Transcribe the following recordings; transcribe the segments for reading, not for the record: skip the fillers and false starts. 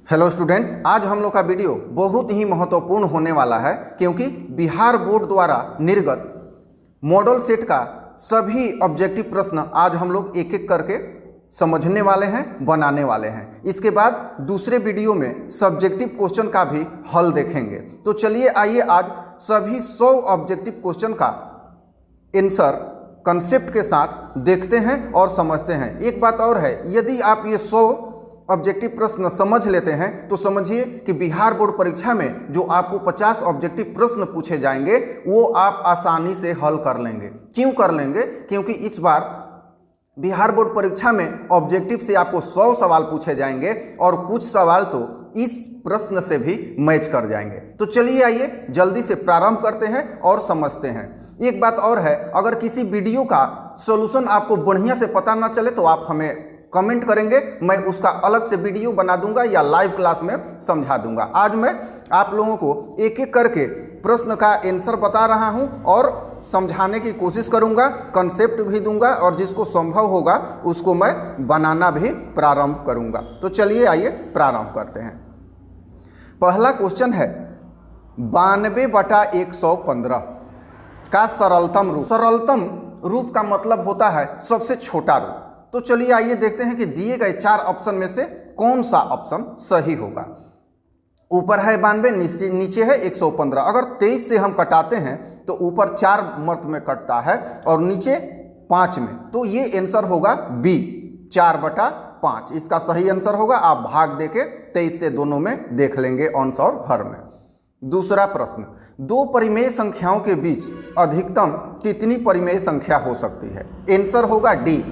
Hello students, आज हम लोग का वीडियो बहुत ही महत्वपूर्ण होने वाला है क्योंकि बिहार बोर्ड द्वारा निर्गत मॉडल सेट का सभी ऑब्जेक्टिव प्रश्न आज हम लोग एक एक करके समझने वाले हैं, बनाने वाले हैं। इसके बाद दूसरे वीडियो में सब्जेक्टिव क्वेश्चन का भी हल देखेंगे। तो चलिए आइए आज सभी 100 ऑब्जेक्टिव क्वेश्चन का आंसर कंसेप्ट के साथ देखते हैं और समझते हैं। एक बात और है, यदि आप ये 100 ऑब्जेक्टिव प्रश्न समझ लेते हैं तो समझिए कि बिहार बोर्ड परीक्षा में जो आपको 50 ऑब्जेक्टिव प्रश्न पूछे जाएंगे वो आप आसानी से हल कर लेंगे। क्यों कर लेंगे? क्योंकि इस बार बिहार बोर्ड परीक्षा में ऑब्जेक्टिव से आपको 100 सवाल पूछे जाएंगे और कुछ सवाल तो इस प्रश्न से भी मैच कर जाएंगे। तो चलिए आइए जल्दी से प्रारंभ करते हैं और समझते हैं। एक बात और है, अगर किसी वीडियो का सॉल्यूशन आपको बढ़िया से पता ना चले तो आप हमें कमेंट करेंगे, मैं उसका अलग से वीडियो बना दूंगा या लाइव क्लास में समझा दूंगा। आज मैं आप लोगों को एक एक करके प्रश्न का आंसर बता रहा हूं और समझाने की कोशिश करूंगा, कंसेप्ट भी दूंगा और जिसको संभव होगा उसको मैं बनाना भी प्रारंभ करूंगा। तो चलिए आइए प्रारंभ करते हैं। पहला क्वेश्चन है 92/115 का सरलतम रूप। सरलतम रूप का मतलब होता है सबसे छोटा रूप। तो चलिए आइए देखते हैं कि दिए गए 4 ऑप्शन में से कौन सा ऑप्शन सही होगा। ऊपर है 92, नीचे है 115। अगर 23 से हम कटाते हैं तो ऊपर 4 मर्त में कटता है और नीचे 5 में, तो ये आंसर होगा बी 4/5। इसका सही आंसर होगा। आप भाग देके 23 से दोनों में देख लेंगे, अंश और हर में। दूसरा प्रश्न, 2 परिमेय संख्याओं के बीच अधिकतम कितनी परिमेय संख्या हो सकती है? आंसर होगा डी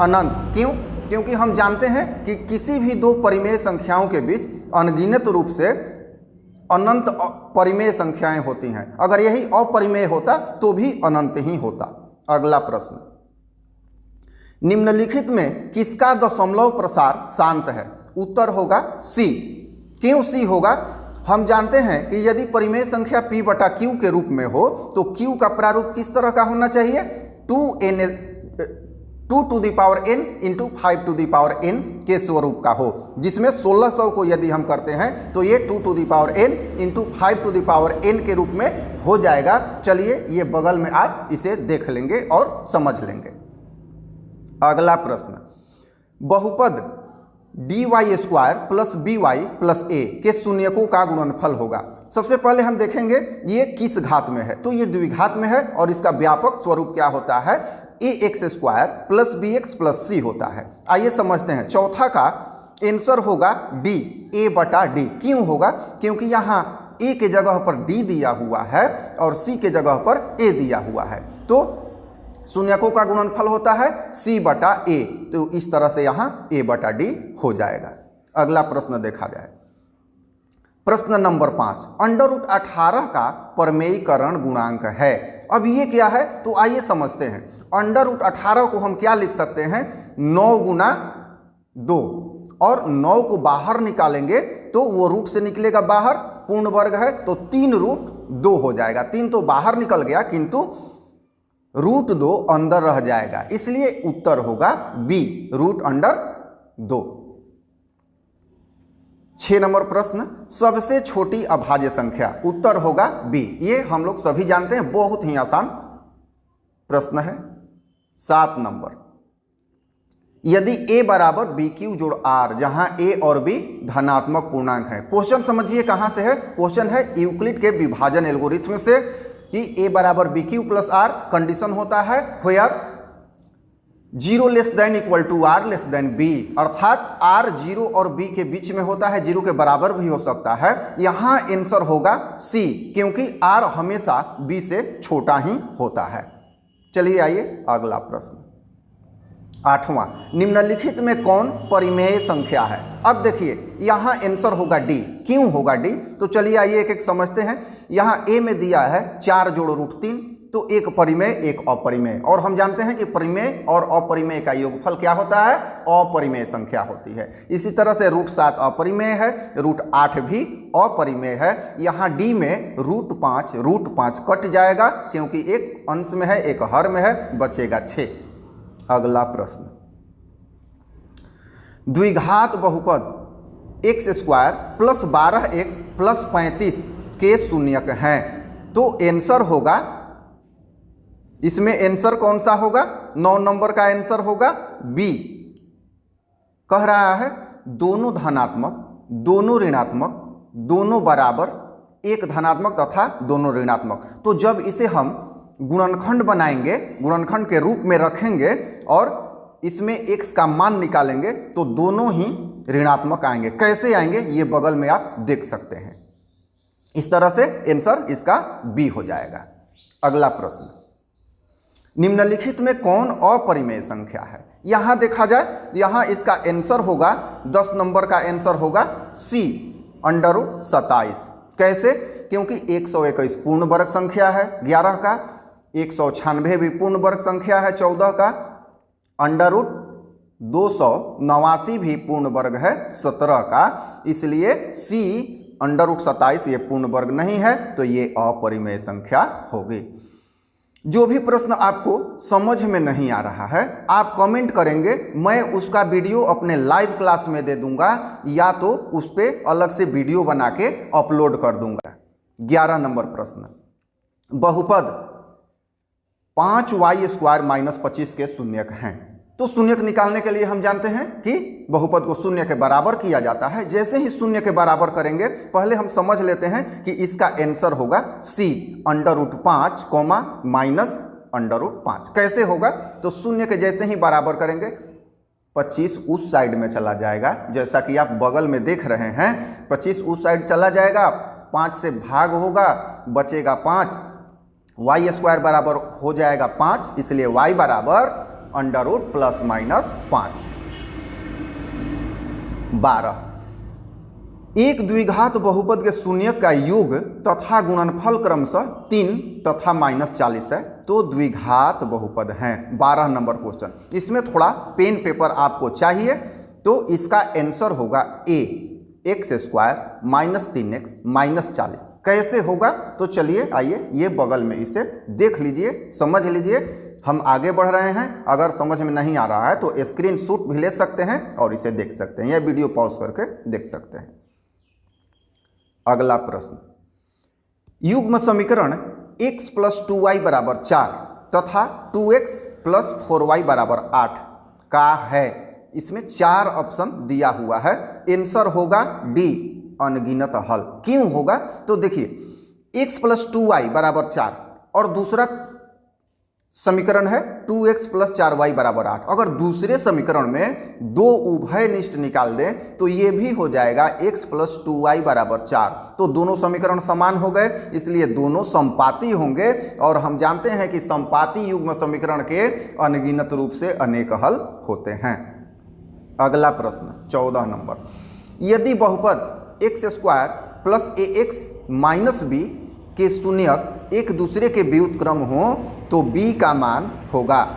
अनंत। क्यों? क्योंकि हम जानते हैं कि किसी भी 2 परिमेय संख्याओं के बीच अनगिनत रूप से अनंत परिमेय संख्याएं होती हैं। अगर यही अपरिमेय होता तो भी अनंत ही होता। अगला प्रश्न, निम्नलिखित में किसका दशमलव प्रसार शांत है? उत्तर होगा सी। क्यों सी होगा? हम जानते हैं कि यदि परिमेय संख्या p/q के रूप में हो तो q का प्रारूप किस तरह का होना चाहिए? 2 to the power n into 5 to the power n के स्वरूप का हो, जिसमें 1600 को यदि हम करते हैं तो ये 2 to the power n into 5 to the power n के रूप में हो जाएगा। चलिए ये बगल में आप इसे देख लेंगे और समझ लेंगे। अगला प्रश्न, बहुपद dy² plus by plus a के शून्यकों का गुणनफल होगा। सबसे पहले हम देखेंगे ये किस घात में है, तो ये द्विघात में है और इसका व्यापक स्वरूप क्या होता है? ax² plus bx plus c होता है। आइए समझते हैं। चौथा का आंसर होगा d a/d। क्यों होगा? क्योंकि यहाँ a के जगह पर d दिया हुआ है और c के जगह पर a दिया हुआ है, तो शून्यकों का गुणनफल होता है c/a। तो इस तरह से यहाँ a/d हो जाएगा। अगला प्रश्न देखा जाए। प्रश्न नंबर 5, √18 का परमेयीकरण गुणांक है। अब ये क्या है? तो आइए समझते हैं। √18 को हम क्या लिख सकते हैं? 9 गुना 2, और 9 को बाहर निकालेंगे तो वो रूट से निकलेगा बाहर, पूर्ण वर्ग है तो 3√2 हो जाएगा। 3 तो बाहर निकल गया किंतु √2 अंदर रह जाएगा, इसलिए उत्तर होगा बी √2। 6 नंबर प्रश्न, सबसे छोटी अभाज्य संख्या। उत्तर होगा बी। ये हम लोग सभी जानते हैं, बहुत ही आसान प्रश्न है। 7 नंबर, यदि a = bq जोड़ r, जहां a और b धनात्मक पूर्णांक है। क्वेश्चन समझिए कहां से है। क्वेश्चन है यूक्लिड के विभाजन एल्गोरिथ्म से कि a = bq plus r condition होता है व्हेयर 0 ≤ r b, अर्थात r 0 और b के बीच में होता है, 0 के बराबर भी हो सकता है। यहाँ आंसर होगा c, क्योंकि r हमेशा b से छोटा ही होता है। चलिए आइए अगला प्रश्न। 8वां, निम्नलिखित में कौन परिमेय संख्या है? अब देखिए यहाँ आंसर होगा डी। क्यों होगा डी? तो चलिए आइए एक एक समझते हैं। यहाँ a में दिया है 4 जोड़ √3, तो एक परिमेय एक अपरिमेय, और हम जानते हैं कि परिमेय और अपरिमेय का योगफल क्या होता है? अपरिमेय संख्या होती है। इसी तरह से √7 अपरिमेय है, √8 भी अपरिमेय है। यहाँ डी में √5 कट जाएगा क्योंकि एक अंश में है एक हर में है, बचेगा 6। अगला प्रश्न, द्विघात बहुपद x square plus 12x plus 35 के शून्यक हैं। तो आंसर होगा, इसमें आंसर कौन सा होगा? 9 नंबर का आंसर होगा बी। कह रहा है दोनों धनात्मक, दोनों ऋणात्मक, दोनों बराबर, एक धनात्मक तथा दोनों ऋणात्मक। तो जब इसे हम गुणनखंड बनाएंगे, गुणनखंड के रूप में रखेंगे और इसमें x का मान निकालेंगे तो दोनों ही ऋणात्मक आएंगे। कैसे आएंगे ये बगल में आप देख सकते हैं। इस तरह से आंसर इसका बी हो जाएगा। अगला प्रश्न, निम्नलिखित में कौन अपरिमेय संख्या है? यहां देखा जाए, यहां इसका आंसर होगा 10 नंबर का आंसर होगा सी, √27। कैसे? क्योंकि 121 पूर्ण वर्ग संख्या है 11 का, 196 भी पूर्ण वर्ग संख्या है 14 का, √289 भी पूर्ण वर्ग है 17 का, इसलिए सी √27 ये पूर्ण वर्ग नहीं है, तो ये अपरिमेय संख्या होगी। जो भी प्रश्न आपको समझ में नहीं आ रहा है आप कमेंट करेंगे, मैं उसका वीडियो अपने लाइव क्लास में दे दूंगा या तो उस पर अलग से वीडियो बना के अपलोड कर दूंगा। 11 नंबर प्रश्न, बहुपद 5y² - 25 के शून्यक हैं। तो शून्यक निकालने के लिए हम जानते हैं कि बहुपद को शून्य के बराबर किया जाता है। जैसे ही शून्य के बराबर करेंगे, पहले हम समझ लेते हैं कि इसका आंसर होगा सी, √5, -√5। कैसे होगा? तो शून्य के जैसे ही बराबर करेंगे 25 उस साइड में चला जाएगा, जैसा कि आप बगल में देख रहे हैं। 25 उस साइड चला जाएगा, 5 से भाग होगा, बचेगा 5, y² बराबर हो जाएगा 5, इसलिए y बराबर √ ±5। 12, एक द्विघात बहुपद के शून्यक का योग तथा गुणनफल क्रमशः 3 तथा -40 है। तो द्विघात बहुपद हैं। 12 नंबर क्वेश्चन, इसमें थोड़ा पेन पेपर आपको चाहिए। तो इसका आंसर होगा ए, x² -3x -40। कैसे होगा? तो चलिए आइए ये बगल में इसे देख लीजिए, समझ लीजिए। हम आगे बढ़ रहे हैं, अगर समझ में नहीं आ रहा है तो स्क्रीनशॉट भी ले सकते हैं और इसे देख सकते हैं, यह वीडियो पॉज करके देख सकते हैं। अगला प्रश्न, युग्म समीकरण x + 2y = 4 तथा 2x + 4y = 8 का है। इसमें 4 ऑप्शन दिया हुआ है। आंसर होगा डी, अनगिनत हल। क्यों होगा? तो देखिए x + 2y = 4 और दूसरा समीकरण है 2x + 4y = 8। अगर दूसरे समीकरण में दो उभयनिष्ठ निकाल दें तो ये भी हो जाएगा x + 2y = 4। तो दोनों समीकरण समान हो गए, इसलिए दोनों समपाती होंगे और हम जानते हैं कि समपाती युग्म समीकरण के अनगिनत रूप से अनेक हल होते हैं। अगला प्रश्न 14 नंबर, यदि बहुपद x² + ax - b के शून्यक एक दूसरे के व्युत्क्रम हो तो b का मान होगा,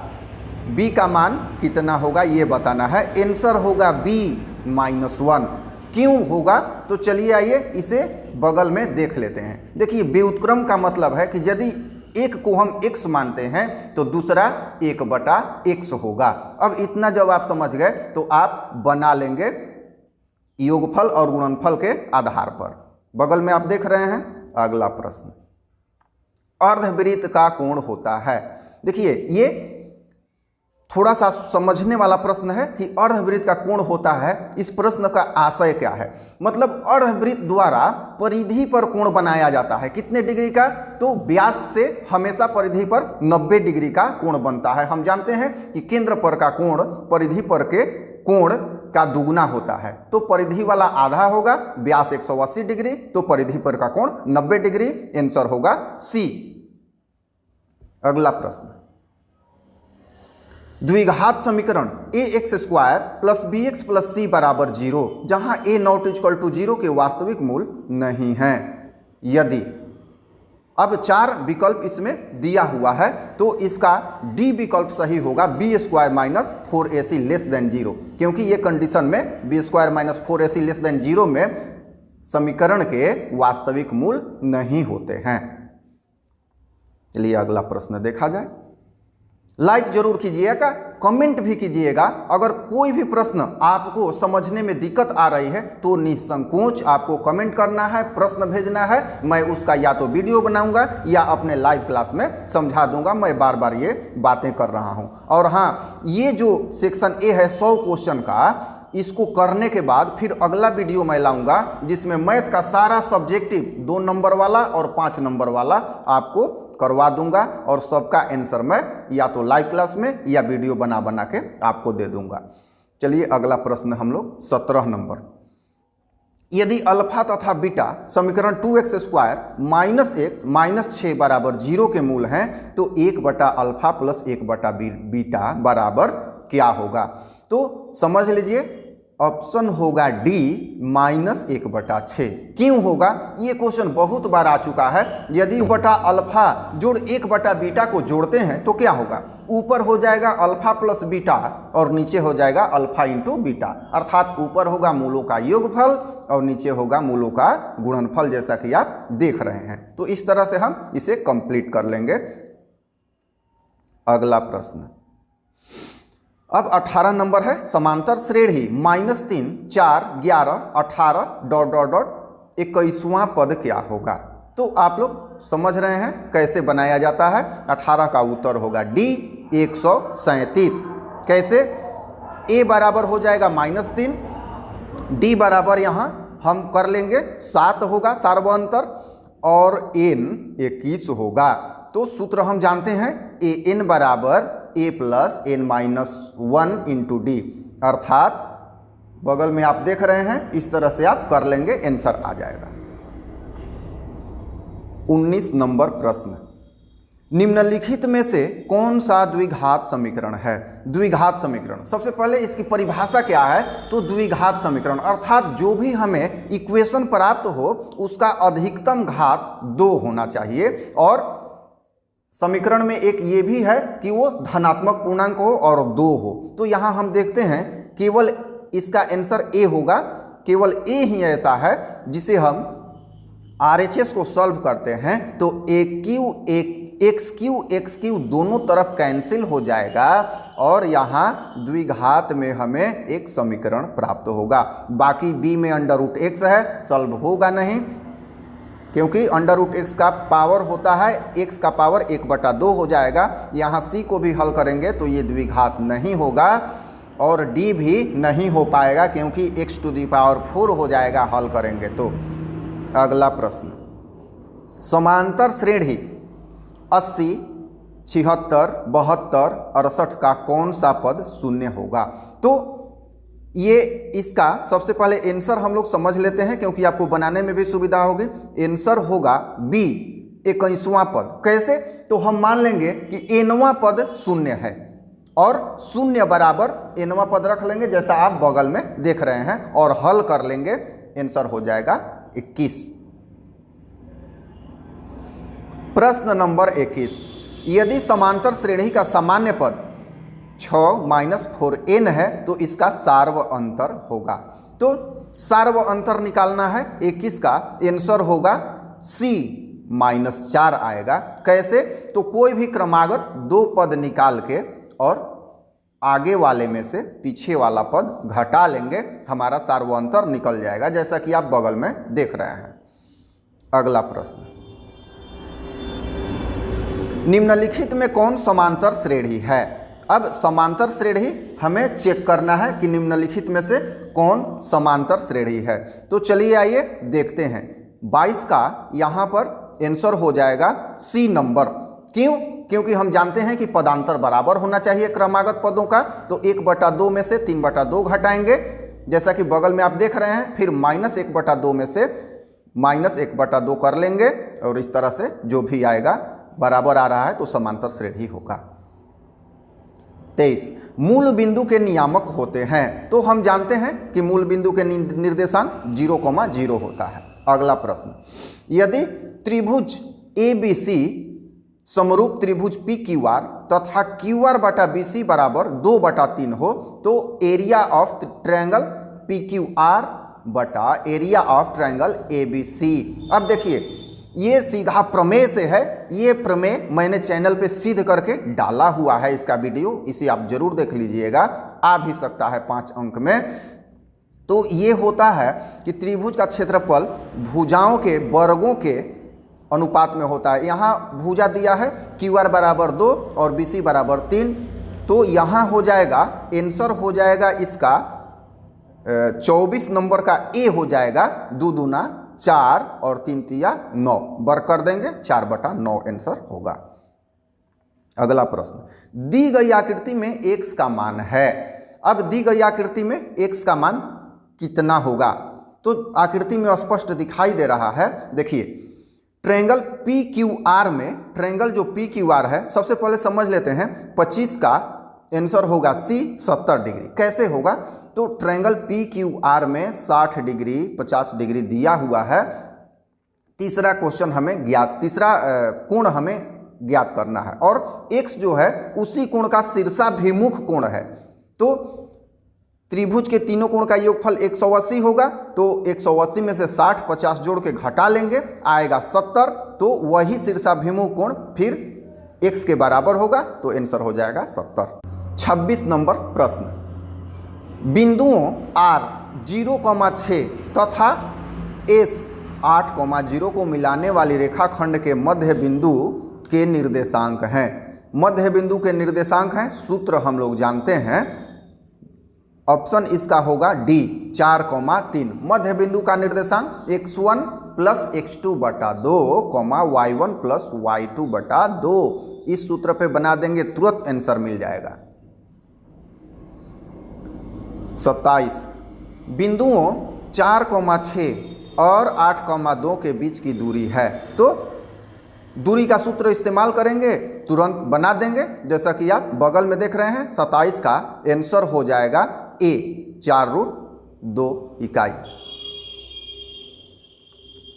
b का मान कितना होगा ये बताना है। आंसर होगा b -1। क्यों होगा? तो चलिए आइए इसे बगल में देख लेते हैं। देखिए व्युत्क्रम का मतलब है कि यदि एक को हम x मानते हैं तो दूसरा 1/x होगा। अब इतना जब आप समझ गए तो आप बना लेंगे योगफल और गुणनफल के आधार पर। बगल में आप देख रहे हैं। अगला प्रश्न, अर्धवृत्त का कोण होता है। देखिए ये थोड़ा सा समझने वाला प्रश्न है कि अर्धवृत्त का कोण होता है। इस प्रश्न का आशय क्या है? मतलब अर्धवृत्त द्वारा परिधि पर कोण बनाया जाता है। कितने डिग्री का? तो व्यास से हमेशा परिधि पर 90 डिग्री का कोण बनता है। हम जानते हैं कि केंद्र पर का कोण परिधि पर के कोण का दुगुना होता है। तो परिधि वाला आधा होगा, व्यास 180 डिग्री, तो परिधि पर का कोण 90 डिग्री। आंसर होगा सी। अगला प्रश्न, द्विघात समीकरण ax² + bx + c = 0 जहां a ≠ 0 के वास्तविक मूल नहीं है। यदि अब 4 विकल्प इसमें दिया हुआ है तो इसका डी विकल्प सही होगा, b² - 4ac < 0, क्योंकि ये कंडीशन में b² - 4ac < 0 में समीकरण के वास्तविक मूल नहीं होते हैं। चलिए अगला प्रश्न देखा जाए। लाइक जरूर कीजिएगा, कमेंट भी कीजिएगा। अगर कोई भी प्रश्न आपको समझने में दिक्कत आ रही है तो निसंकोच आपको कमेंट करना है, प्रश्न भेजना है। मैं उसका या तो वीडियो बनाऊंगा या अपने लाइव क्लास में समझा दूंगा। मैं बार बार ये बातें कर रहा हूं। और हाँ, ये जो सेक्शन ए है 100 क्वेश्चन का, इसको करने के बाद फिर अगला वीडियो मैं लाऊंगा जिसमें मैथ का सारा सब्जेक्टिव 2 नंबर वाला और 5 नंबर वाला आपको करवा दूंगा और सबका आंसर मैं या तो लाइव क्लास में या वीडियो बना बना के आपको दे दूंगा। चलिए अगला प्रश्न हम लोग 17 नंबर। यदि अल्फा तथा बीटा समीकरण 2x² माइनस x माइनस 6 बराबर 0 के मूल हैं तो 1/अल्फा प्लस 1/बीटा बराबर क्या होगा? तो समझ लीजिए ऑप्शन होगा डी -1/6। क्यों होगा? ये क्वेश्चन बहुत बार आ चुका है। यदि बटा अल्फा जोड़ 1/बीटा को जोड़ते हैं तो क्या होगा? ऊपर हो जाएगा अल्फा प्लस बीटा और नीचे हो जाएगा अल्फा इंटू बीटा, अर्थात ऊपर होगा मूलों का योगफल और नीचे होगा मूलों का गुणनफल, जैसा कि आप देख रहे हैं। तो इस तरह से हम इसे कंप्लीट कर लेंगे। अगला प्रश्न अब 18 नंबर है। समांतर श्रेणी -3 4 11 18 ... 21वां पद क्या होगा? तो आप लोग समझ रहे हैं कैसे बनाया जाता है। 18 का उत्तर होगा डी 137। कैसे? ए बराबर हो जाएगा -3, डी बराबर यहाँ हम कर लेंगे 7 होगा सार्वअंतर और एन 21 होगा। तो सूत्र हम जानते हैं ए एन बराबर ए प्लस एन -1 इंटू डी, अर्थात बगल में आप देख रहे हैं इस तरह से आप कर लेंगे, आंसर आ जाएगा। 19 नंबर प्रश्न। निम्नलिखित में से कौन सा द्विघात समीकरण है? द्विघात समीकरण, सबसे पहले इसकी परिभाषा क्या है? तो द्विघात समीकरण अर्थात जो भी हमें इक्वेशन प्राप्त हो उसका अधिकतम घात 2 होना चाहिए। और समीकरण में एक ये भी है कि वो धनात्मक पूर्णांक हो और 2 हो। तो यहाँ हम देखते हैं केवल इसका आंसर ए होगा। केवल ए ही ऐसा है जिसे हम RHS को सॉल्व करते हैं तो एक्स क्यू दोनों तरफ कैंसिल हो जाएगा और यहाँ द्विघात में हमें एक समीकरण प्राप्त होगा। बाकी बी में √x है, सॉल्व होगा नहीं क्योंकि √x का पावर होता है, x का पावर 1/2 हो जाएगा। यहाँ c को भी हल करेंगे तो ये द्विघात नहीं होगा और d भी नहीं हो पाएगा क्योंकि x⁴ हो जाएगा हल करेंगे तो। अगला प्रश्न, समांतर श्रेणी 80 76 72 68 का कौन सा पद शून्य होगा? तो ये इसका सबसे पहले आंसर हम लोग समझ लेते हैं क्योंकि आपको बनाने में भी सुविधा होगी। आंसर होगा बी 21वां पद। कैसे? तो हम मान लेंगे कि एनवां पद शून्य है और शून्य बराबर एनवां पद रख लेंगे जैसा आप बगल में देख रहे हैं और हल कर लेंगे, आंसर हो जाएगा 21। प्रश्न नंबर 21। यदि समांतर श्रेणी का सामान्य पद 6 - 4n है तो इसका सार्व अंतर होगा। तो सार्व अंतर निकालना है 21 का, आंसर होगा C -4 आएगा। कैसे? तो कोई भी क्रमागत 2 पद निकाल के और आगे वाले में से पीछे वाला पद घटा लेंगे, हमारा सार्व अंतर निकल जाएगा जैसा कि आप बगल में देख रहे हैं। अगला प्रश्न, निम्नलिखित में कौन समांतर श्रेणी है? अब समांतर श्रेणी हमें चेक करना है कि निम्नलिखित में से कौन समांतर श्रेणी है। तो चलिए आइए देखते हैं। 22 का यहाँ पर आंसर हो जाएगा सी नंबर। क्यों? क्योंकि हम जानते हैं कि पदांतर बराबर होना चाहिए क्रमागत पदों का। तो 1/2 में से 3/2 घटाएंगे जैसा कि बगल में आप देख रहे हैं, फिर -1/2 में से -1/2 कर लेंगे और इस तरह से जो भी आएगा बराबर आ रहा है तो समांतर श्रेणी होगा। 23 मूल बिंदु के नियामक होते हैं। तो हम जानते हैं कि मूल बिंदु के निर्देशांक 0,0 होता है। अगला प्रश्न, यदि त्रिभुज ABC समरूप त्रिभुज PQR तथा QR/BC बराबर 2/3 हो तो एरिया ऑफ ट्रायंगल PQR बटा एरिया ऑफ ट्रायंगल ABC। अब देखिए ये सीधा प्रमेय से है। ये प्रमेय मैंने चैनल पे सिद्ध करके डाला हुआ है, इसका वीडियो, इसे आप जरूर देख लीजिएगा, आ भी सकता है 5 अंक में। तो ये होता है कि त्रिभुज का क्षेत्रफल भुजाओं के वर्गों के अनुपात में होता है। यहाँ भुजा दिया है QR बराबर 2 और BC बराबर 3, तो यहाँ हो जाएगा आंसर हो जाएगा इसका 24 नंबर का ए हो जाएगा, 2 दूना 4 और 3 तिया 9, वर्ग कर देंगे 4/9 आंसर होगा। अगला प्रश्न, दी गई आकृति में x का मान है। अब दी गई आकृति में x का मान कितना होगा, तो आकृति में स्पष्ट दिखाई दे रहा है। देखिए ट्रायंगल PQR में, ट्रायंगल जो PQR है, सबसे पहले समझ लेते हैं 25 का आंसर होगा C 70 डिग्री। कैसे होगा, तो ट्रायंगल PQR में 60 डिग्री 50 डिग्री दिया हुआ है। तीसरा क्वेश्चन हमें ज्ञात, तीसरा कोण हमें ज्ञात करना है, और x जो है उसी कोण का शीर्षाभिमुख कोण है। तो त्रिभुज के तीनों कोण का योगफल 180 होगा, तो 180 में से 60 50 जोड़ के घटा लेंगे, आएगा 70, तो वही शीर्षाभिमुख कोण फिर x के बराबर होगा, तो आंसर हो जाएगा 70। 26 नंबर प्रश्न, बिंदुओं R 0,6 तथा S 8,0 को मिलाने वाली रेखाखंड के मध्य बिंदु के निर्देशांक हैं। मध्य बिंदु के निर्देशांक हैं, सूत्र हम लोग जानते हैं, ऑप्शन इसका होगा डी 4,3। मध्य बिंदु का निर्देशांक x1 प्लस x2 बटा 2, y1 प्लस y2 बटा 2। इस सूत्र पे बना देंगे, तुरंत आंसर मिल जाएगा। 27, बिंदुओं 4,6 और 8,2 के बीच की दूरी है, तो दूरी का सूत्र इस्तेमाल करेंगे, तुरंत बना देंगे, जैसा कि आप बगल में देख रहे हैं। 27 का आंसर हो जाएगा ए 4√2 इकाई।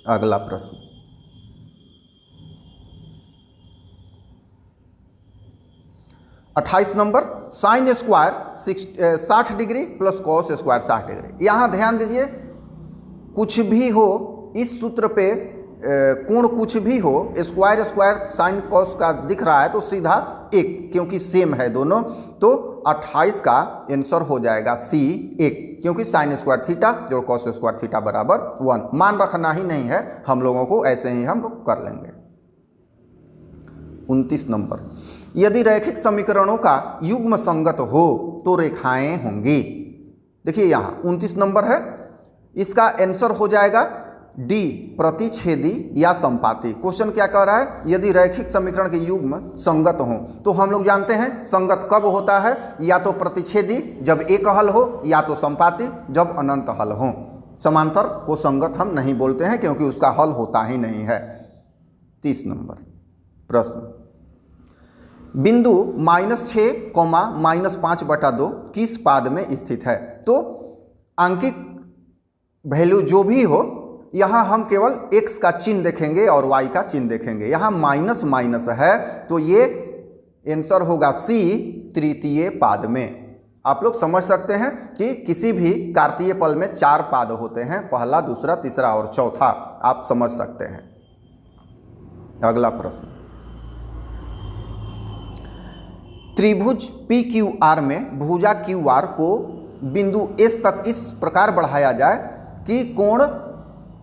अगला प्रश्न, अट्ठाईस number, sine square 60 degree plus cos square 60 degree. यहां ध्यान दीजिए, कुछ भी हो इस सूत्र पे कोण कुछ भी हो, स्क्वायर स्क्वायर साइन कॉस का दिख रहा है तो सीधा 1, क्योंकि सेम है दोनों, तो 28 का आंसर हो जाएगा C 1, क्योंकि साइन स्क्वायर थीटा जोड़ कॉस स्क्वायर थीटा बराबर 1। मान रखना ही नहीं है हम लोगों को, ऐसे ही हम लोग कर लेंगे। 29 नंबर, यदि रैखिक समीकरणों का युग्म संगत हो तो रेखाएं होंगी। देखिए यहाँ 29 नंबर है, इसका आंसर हो जाएगा डी प्रतिच्छेदी या संपाती। क्वेश्चन क्या कह रहा है, यदि रैखिक समीकरण के युग्म संगत हो, तो हम लोग जानते हैं संगत कब होता है, या तो प्रतिच्छेदी जब एक हल हो, या तो संपाती जब अनंत हल हो। समांतर को संगत हम नहीं बोलते हैं, क्योंकि उसका हल होता ही नहीं है। 30 नंबर प्रश्न, बिंदु -6, -5/2 किस पाद में स्थित है। तो आंकिक वैल्यू जो भी हो, यहाँ हम केवल x का चिन्ह देखेंगे और y का चिन्ह देखेंगे। यहाँ माइनस माइनस है, तो ये आंसर होगा C तृतीय पाद में। आप लोग समझ सकते हैं कि किसी भी कार्तीय पल में 4 पाद होते हैं, पहला, दूसरा, तीसरा और चौथा, आप समझ सकते हैं। अगला प्रश्न, त्रिभुज PQR में भुजा QR को बिंदु S तक इस प्रकार बढ़ाया जाए कि कोण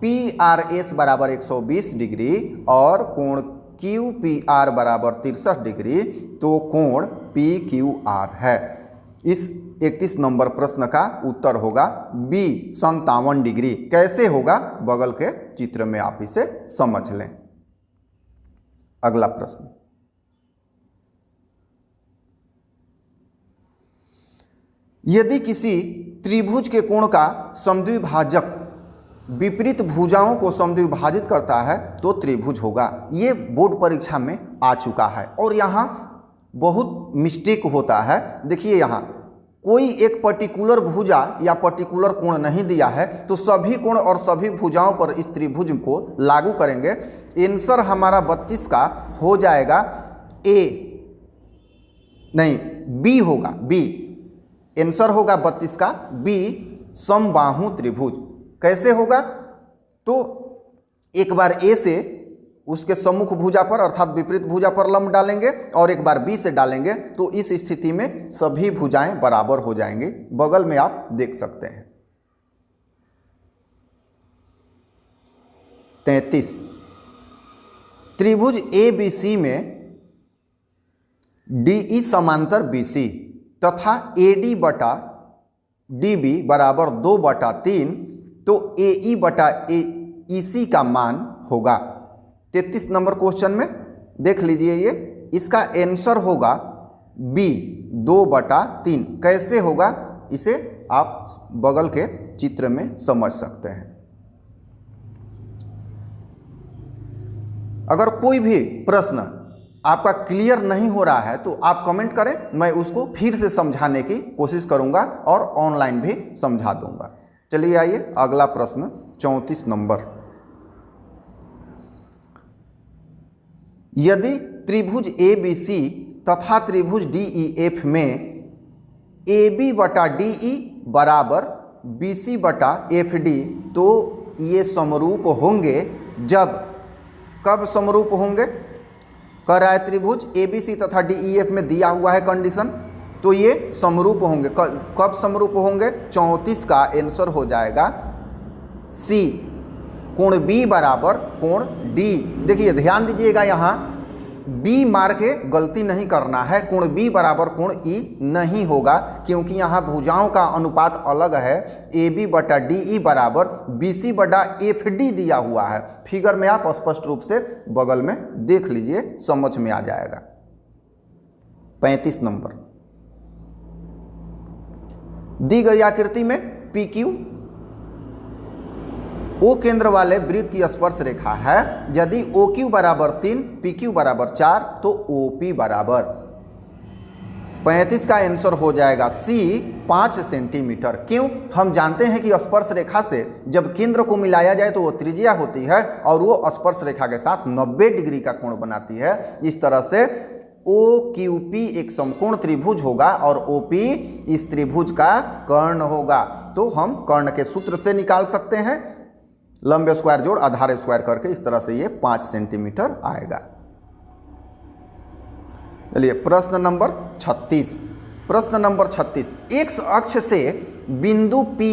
PRS बराबर 120 डिग्री और कोण QPR बराबर 63 डिग्री, तो कोण PQR है। इस 31 नंबर प्रश्न का उत्तर होगा B 57 डिग्री। कैसे होगा, बगल के चित्र में आप इसे समझ लें। अगला प्रश्न, यदि किसी त्रिभुज के कोण का समद्विभाजक विपरीत भुजाओं को समद्विभाजित करता है तो त्रिभुज होगा। ये बोर्ड परीक्षा में आ चुका है और यहाँ बहुत मिस्टेक होता है। देखिए यहाँ कोई एक पर्टिकुलर भुजा या पर्टिकुलर कोण नहीं दिया है, तो सभी कोण और सभी भुजाओं पर इस त्रिभुज को लागू करेंगे। आंसर हमारा 32 का हो जाएगा बी होगा, बी आंसर होगा 32 का बी समबाहु त्रिभुज। कैसे होगा, तो एक बार ए से उसके सम्मुख भुजा पर अर्थात विपरीत भुजा पर लंब डालेंगे और एक बार बी से डालेंगे तो इस स्थिति में सभी भुजाएं बराबर हो जाएंगी। बगल में आप देख सकते हैं। 33 त्रिभुज ABC में DE समांतर BC तथा AD बटा DB बराबर 2/3 तो AE बटा EC का मान होगा। 33 नंबर क्वेश्चन में देख लीजिए, ये इसका आंसर होगा B 2/3। कैसे होगा इसे आप बगल के चित्र में समझ सकते हैं। अगर कोई भी प्रश्न आपका क्लियर नहीं हो रहा है तो आप कमेंट करें, मैं उसको फिर से समझाने की कोशिश करूंगा और ऑनलाइन भी समझा दूंगा। चलिए आइए अगला प्रश्न 34 नंबर। यदि त्रिभुज ABC तथा त्रिभुज DEF में AB बटा DE बराबर BC बटा FD तो ये समरूप होंगे जब, कब समरूप होंगे? कह रहा है त्रिभुज ABC तथा DEF में दिया हुआ है कंडीशन, तो ये समरूप होंगे। कब समरूप होंगे? 34 का आंसर हो जाएगा C, कोण B बराबर कोण D। देखिए ध्यान दीजिएगा, यहाँ B मार के गलती नहीं करना है। कोण B बराबर कोण E नहीं होगा क्योंकि यहाँ भुजाओं का अनुपात अलग है। AB बटा DE बराबर BC बटा FD दिया हुआ है। फिगर में आप स्पष्ट रूप से बगल में देख लीजिए, समझ में आ जाएगा। 35 नंबर। दी गई आकृति में PQ O केंद्र वाले वृत्त की स्पर्श रेखा है। यदि OQ बराबर 3, PQ बराबर 4 तो OP बराबर 35 का आंसर हो जाएगा C 5 सेंटीमीटर। क्यों? हम जानते हैं कि स्पर्श रेखा से जब केंद्र को मिलाया जाए तो वो त्रिज्या होती है और वो स्पर्श रेखा के साथ 90 डिग्री का कोण बनाती है। इस तरह से OQP एक समकोण त्रिभुज होगा और OP इस त्रिभुज का कर्ण होगा। तो हम कर्ण के सूत्र से निकाल सकते हैं, लंब स्क्वायर जोड़ आधार स्क्वायर करके। इस तरह से ये 5 सेंटीमीटर आएगा। चलिए प्रश्न नंबर 36। प्रश्न नंबर 36, एक्स अक्ष से बिंदु P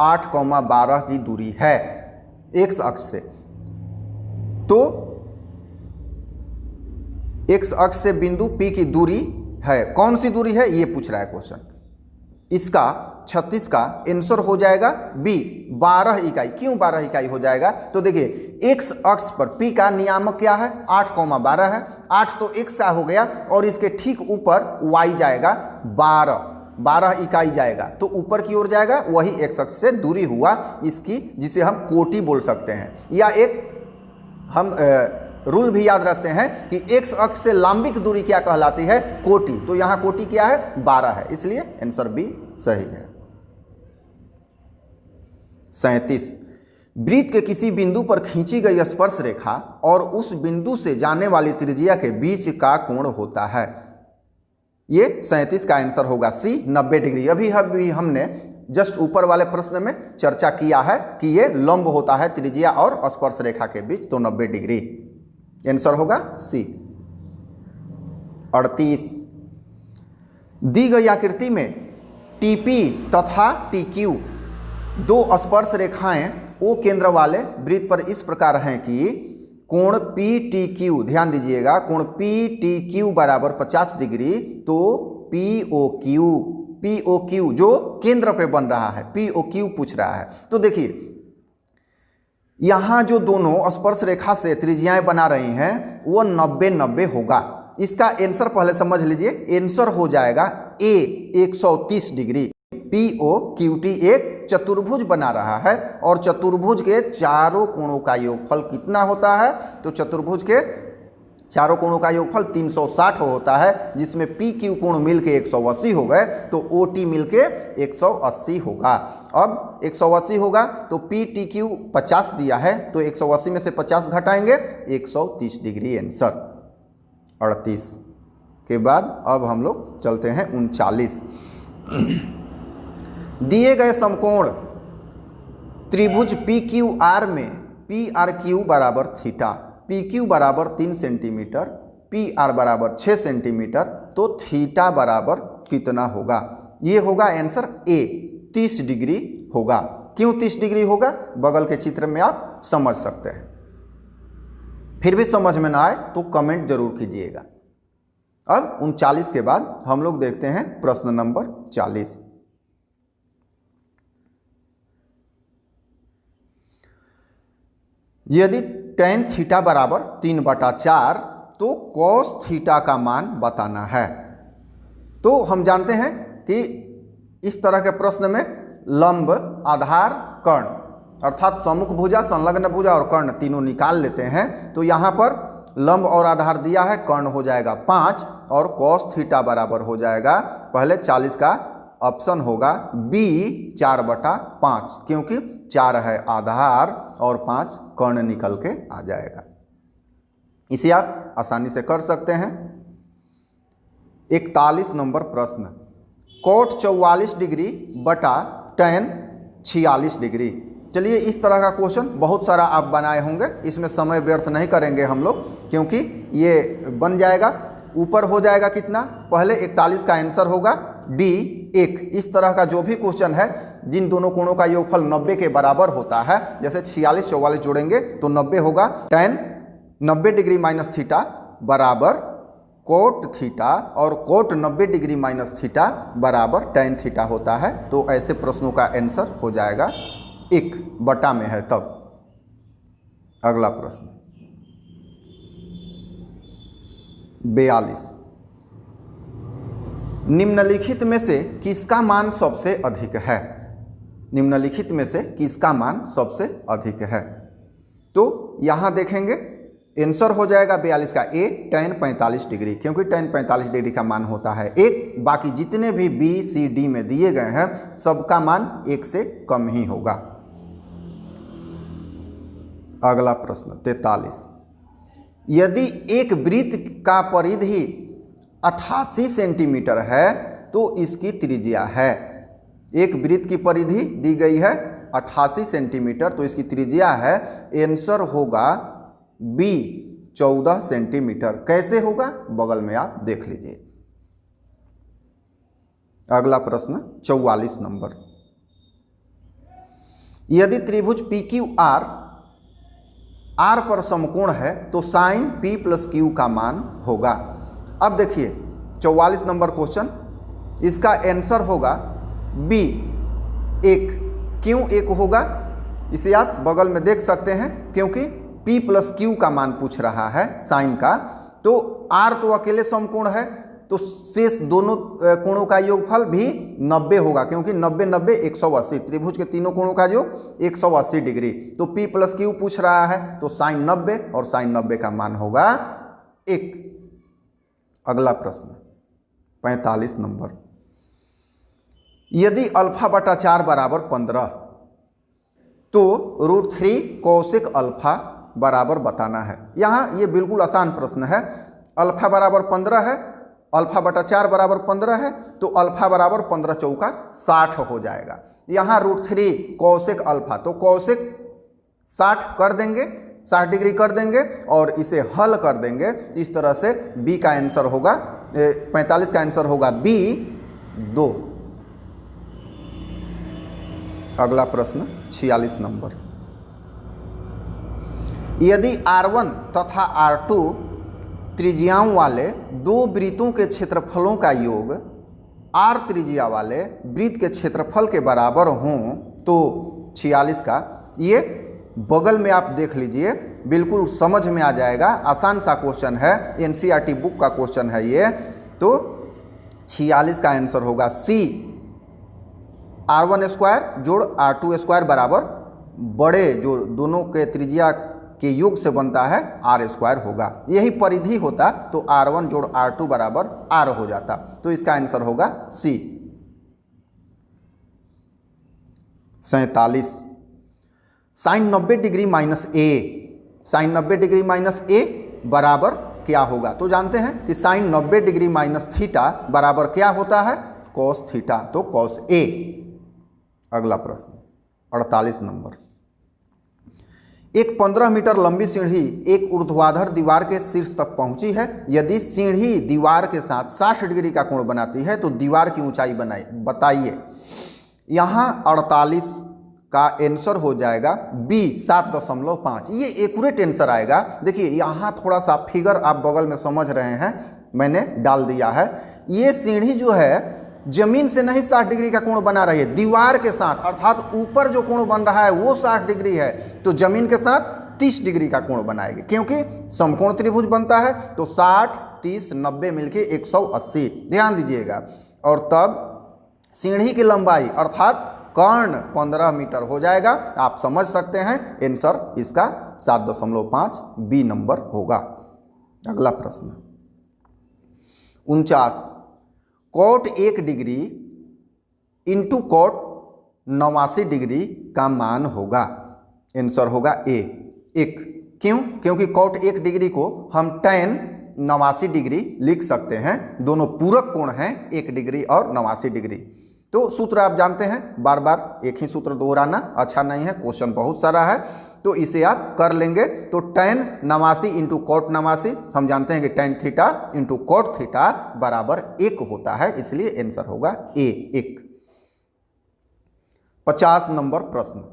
8,12 की दूरी है। एक्स अक्ष से, तो एक्स अक्ष से बिंदु P की दूरी है। कौन सी दूरी है ये पूछ रहा है क्वेश्चन। इसका 36 का आंसर हो जाएगा B 12 इकाई। क्यों 12 इकाई हो जाएगा? तो देखिए एक्स अक्ष पर P का नियामक क्या है? 8,12 है। 8 तो x का हो गया और इसके ठीक ऊपर y जाएगा 12 इकाई जाएगा, तो ऊपर की ओर जाएगा। वही एक्स अक्ष से दूरी हुआ इसकी, जिसे हम कोटि बोल सकते हैं। या एक हम रूल भी याद रखते हैं कि एक्स अक्ष से लंबिक दूरी क्या कहलाती है? कोटि। तो यहाँ कोटि क्या है? 12 है, इसलिए आंसर बी सही है। 37, वृत्त के किसी बिंदु पर खींची गई स्पर्श रेखा और उस बिंदु से जाने वाली त्रिज्या के बीच का कोण होता है। ये 37 का आंसर होगा सी 90 डिग्री। अभी हमने जस्ट ऊपर वाले प्रश्न में चर्चा किया है कि ये लंब होता है त्रिज्या और स्पर्श रेखा के बीच, तो 90 डिग्री आंसर होगा सी। 38, दी गई आकृति में टीपी तथा टीक्यू दो स्पर्श रेखाएं ओ केंद्र वाले वृत्त पर इस प्रकार हैं कि कोण पी टी क्यू, ध्यान दीजिएगा, कोण पी टी क्यू बराबर 50 डिग्री, तो पी ओ क्यू जो केंद्र पे बन रहा है, पी ओ क्यू पूछ रहा है। तो देखिए यहां जो दोनों स्पर्श रेखा से त्रिज्याएं बना रही हैं वो 90-90 होगा। इसका आंसर पहले समझ लीजिए, आंसर हो जाएगा A 130 degree. P O Q T एक चतुर्भुज बना रहा है और चतुर्भुज के चारों कोणों का योगफल कितना होता है? तो चतुर्भुज के चारों कोणों का योगफल 360 होता है, जिसमें पी क्यू कोण मिलके 180 हो गए, तो ओ टी मिलके 180 होगा। अब 180 होगा तो पी टी क्यू 50 दिया है, तो 180 में से 50 घटाएंगे 130 डिग्री आंसर। 38 के बाद अब हम लोग चलते हैं 39। दिए गए समकोण त्रिभुज पी क्यू आर में पी आर क्यू बराबर थीटा, पी क्यू बराबर 3 सेंटीमीटर, पी आर बराबर 6 सेंटीमीटर, तो थीटा बराबर कितना होगा? ये होगा आंसर ए, 30 डिग्री होगा। क्यों 30 डिग्री होगा? बगल के चित्र में आप समझ सकते हैं। फिर भी समझ में ना आए तो कमेंट जरूर कीजिएगा। अब 39 के बाद हम लोग देखते हैं प्रश्न नंबर 40। यदि tan थीटा बराबर 3/4 तो cos थीटा का मान बताना है। तो हम जानते हैं कि इस तरह के प्रश्न में लंब, आधार, कर्ण अर्थात सम्मुख भुजा, संलग्न भुजा और कर्ण तीनों निकाल लेते हैं। तो यहाँ पर लंब और आधार दिया है, कर्ण हो जाएगा 5 और cos थीटा बराबर हो जाएगा, पहले 40 का ऑप्शन होगा बी 4/5, क्योंकि 4 है आधार और 5 कर्ण निकल के आ जाएगा। इसे आप आसानी से कर सकते हैं। 41 नंबर प्रश्न, कोट 44 डिग्री बटा tan 46 डिग्री। चलिए इस तरह का क्वेश्चन बहुत सारा आप बनाए होंगे, इसमें समय व्यर्थ नहीं करेंगे हम लोग, क्योंकि ये बन जाएगा। ऊपर हो जाएगा कितना? पहले 41 का आंसर होगा डी 1। इस तरह का जो भी क्वेश्चन है जिन दोनों कोणों का योगफल 90 के बराबर होता है, जैसे 46 44 जोड़ेंगे तो 90 होगा, tan 90 डिग्री माइनस थीटा बराबर कोट थीटा और कोट 90 डिग्री माइनस थीटा बराबर tan थीटा होता है। तो ऐसे प्रश्नों का आंसर हो जाएगा 1 बटा में है तब। अगला प्रश्न 42, निम्नलिखित में से किसका मान सबसे अधिक है? निम्नलिखित में से किसका मान सबसे अधिक है? तो यहां देखेंगे आंसर हो जाएगा 42 का ए, tan 45 डिग्री, क्योंकि tan 45 डिग्री का मान होता है 1। बाकी जितने भी बी सी डी में दिए गए हैं सबका मान 1 से कम ही होगा। अगला प्रश्न 43, यदि एक वृत्त का परिधि 88 सेंटीमीटर है तो इसकी त्रिज्या है। एक वृत्त की परिधि दी गई है 88 सेंटीमीटर, तो इसकी त्रिज्या है, आंसर होगा बी 14 सेंटीमीटर। कैसे होगा? बगल में आप देख लीजिए। अगला प्रश्न 44 नंबर, यदि त्रिभुज पी क्यू आर पर समकोण है तो साइन P + Q का मान होगा। अब देखिए 44 नंबर क्वेश्चन, इसका आंसर होगा बी 1। क्यों 1 होगा? इसे आप बगल में देख सकते हैं, क्योंकि P + Q का मान पूछ रहा है साइन का। तो R तो अकेले समकोण है, तो शेष दोनों कोणों का योगफल भी 90 होगा, क्योंकि 90 90 180, त्रिभुज के तीनों कोणों का योग 180 डिग्री। तो P + Q पूछ रहा है, तो साइन 90 और साइन 90 का मान होगा 1। अगला प्रश्न 45 नंबर, यदि α/4 बराबर 15 तो √3 कोसेक अल्फा बराबर बताना है। यहाँ ये बिल्कुल आसान प्रश्न है। अल्फा बराबर 15 है, α/4 बराबर 15 है, तो अल्फा बराबर 15 चौका 60 हो जाएगा। यहाँ √3 कोसेक अल्फा, तो कोसेक 60 कर देंगे, 60 डिग्री कर देंगे और इसे हल कर देंगे। इस तरह से बी का आंसर होगा 45 का आंसर होगा बी 2। अगला प्रश्न 46 नंबर, यदि R1 तथा R2 त्रिज्याओं वाले दो वृत्तों के क्षेत्रफलों का योग R त्रिज्या वाले वृत्त के क्षेत्रफल के बराबर हों तो 46 का, ये बगल में आप देख लीजिए, बिल्कुल समझ में आ जाएगा। आसान सा क्वेश्चन है, NCERT बुक का क्वेश्चन है ये। तो 46 का आंसर होगा सी, R1² जोड़ R2² बराबर बड़े जो दोनों के त्रिज्या के योग से बनता है R² होगा। यही परिधि होता तो R1 जोड़ R2 बराबर R हो जाता। तो इसका आंसर होगा सी। 47, साइन 90 डिग्री माइनस ए, साइन 90 डिग्री माइनस ए बराबर क्या होगा? तो जानते हैं कि साइन 90 डिग्री माइनस थीटा बराबर क्या होता है? कॉस थीटा, तो कॉस ए। अगला प्रश्न 48 नंबर, एक 15 मीटर लंबी सीढ़ी एक ऊर्ध्वाधर दीवार के शीर्ष तक पहुंची है। यदि सीढ़ी दीवार के साथ 60 डिग्री का कोण बनाती है तो दीवार की ऊंचाई बताइए। यहाँ 48 का आंसर हो जाएगा बी 7.5। ये एक्यूरेट आंसर आएगा। देखिए यहाँ थोड़ा सा फिगर आप बगल में समझ रहे हैं, मैंने डाल दिया है। ये सीढ़ी जो है जमीन से नहीं 60 डिग्री का कोण बना रही है, दीवार के साथ, अर्थात ऊपर जो कोण बन रहा है वो 60 डिग्री है, तो जमीन के साथ 30 डिग्री का कोण बनाएगी। क्योंकि समकोण त्रिभुज बनता है तो 60 30 90 मिलके 180, ध्यान दीजिएगा। और तब सीढ़ी की लंबाई अर्थात कर्ण 15 मीटर हो जाएगा। आप समझ सकते हैं आंसर इसका 7.5 बी नंबर होगा। अगला प्रश्न 49, cot 1 degree into cot 89 degree का मान होगा। आंसर होगा ए 1। क्यों? क्योंकि कॉट 1 डिग्री को हम tan 89 डिग्री लिख सकते हैं। दोनों पूरक कोण हैं, 1 डिग्री और 89 डिग्री। तो सूत्र आप जानते हैं, बार बार एक ही सूत्र दोहराना अच्छा नहीं है, क्वेश्चन बहुत सारा है, तो इसे आप कर लेंगे। तो tan 89 इंटू कॉट 89, हम जानते हैं कि tan theta into cot theta बराबर 1 होता है, इसलिए आंसर होगा ए 1। 50 नंबर प्रश्न,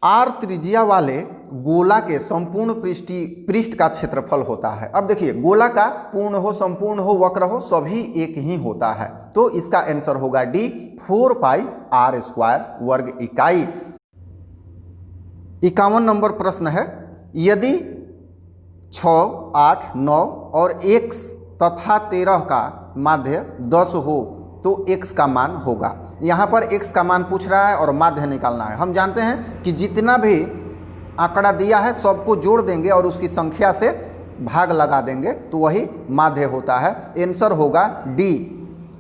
आर त्रिज्या वाले गोला के संपूर्ण पृष्ठ का क्षेत्रफल होता है। अब देखिए गोला का पूर्ण हो, संपूर्ण हो, वक्र हो, सभी एक ही होता है, तो इसका आंसर होगा डी 4 पाई आर स्क्वायर वर्ग इकाई। 51 नंबर प्रश्न है, यदि 6, 8, 9 और x तथा 13 का माध्य 10 हो तो x का मान होगा। यहाँ पर x का मान पूछ रहा है और माध्य निकालना है। हम जानते हैं कि जितना भी आंकड़ा दिया है सबको जोड़ देंगे और उसकी संख्या से भाग लगा देंगे तो वही माध्य होता है। आंसर होगा डी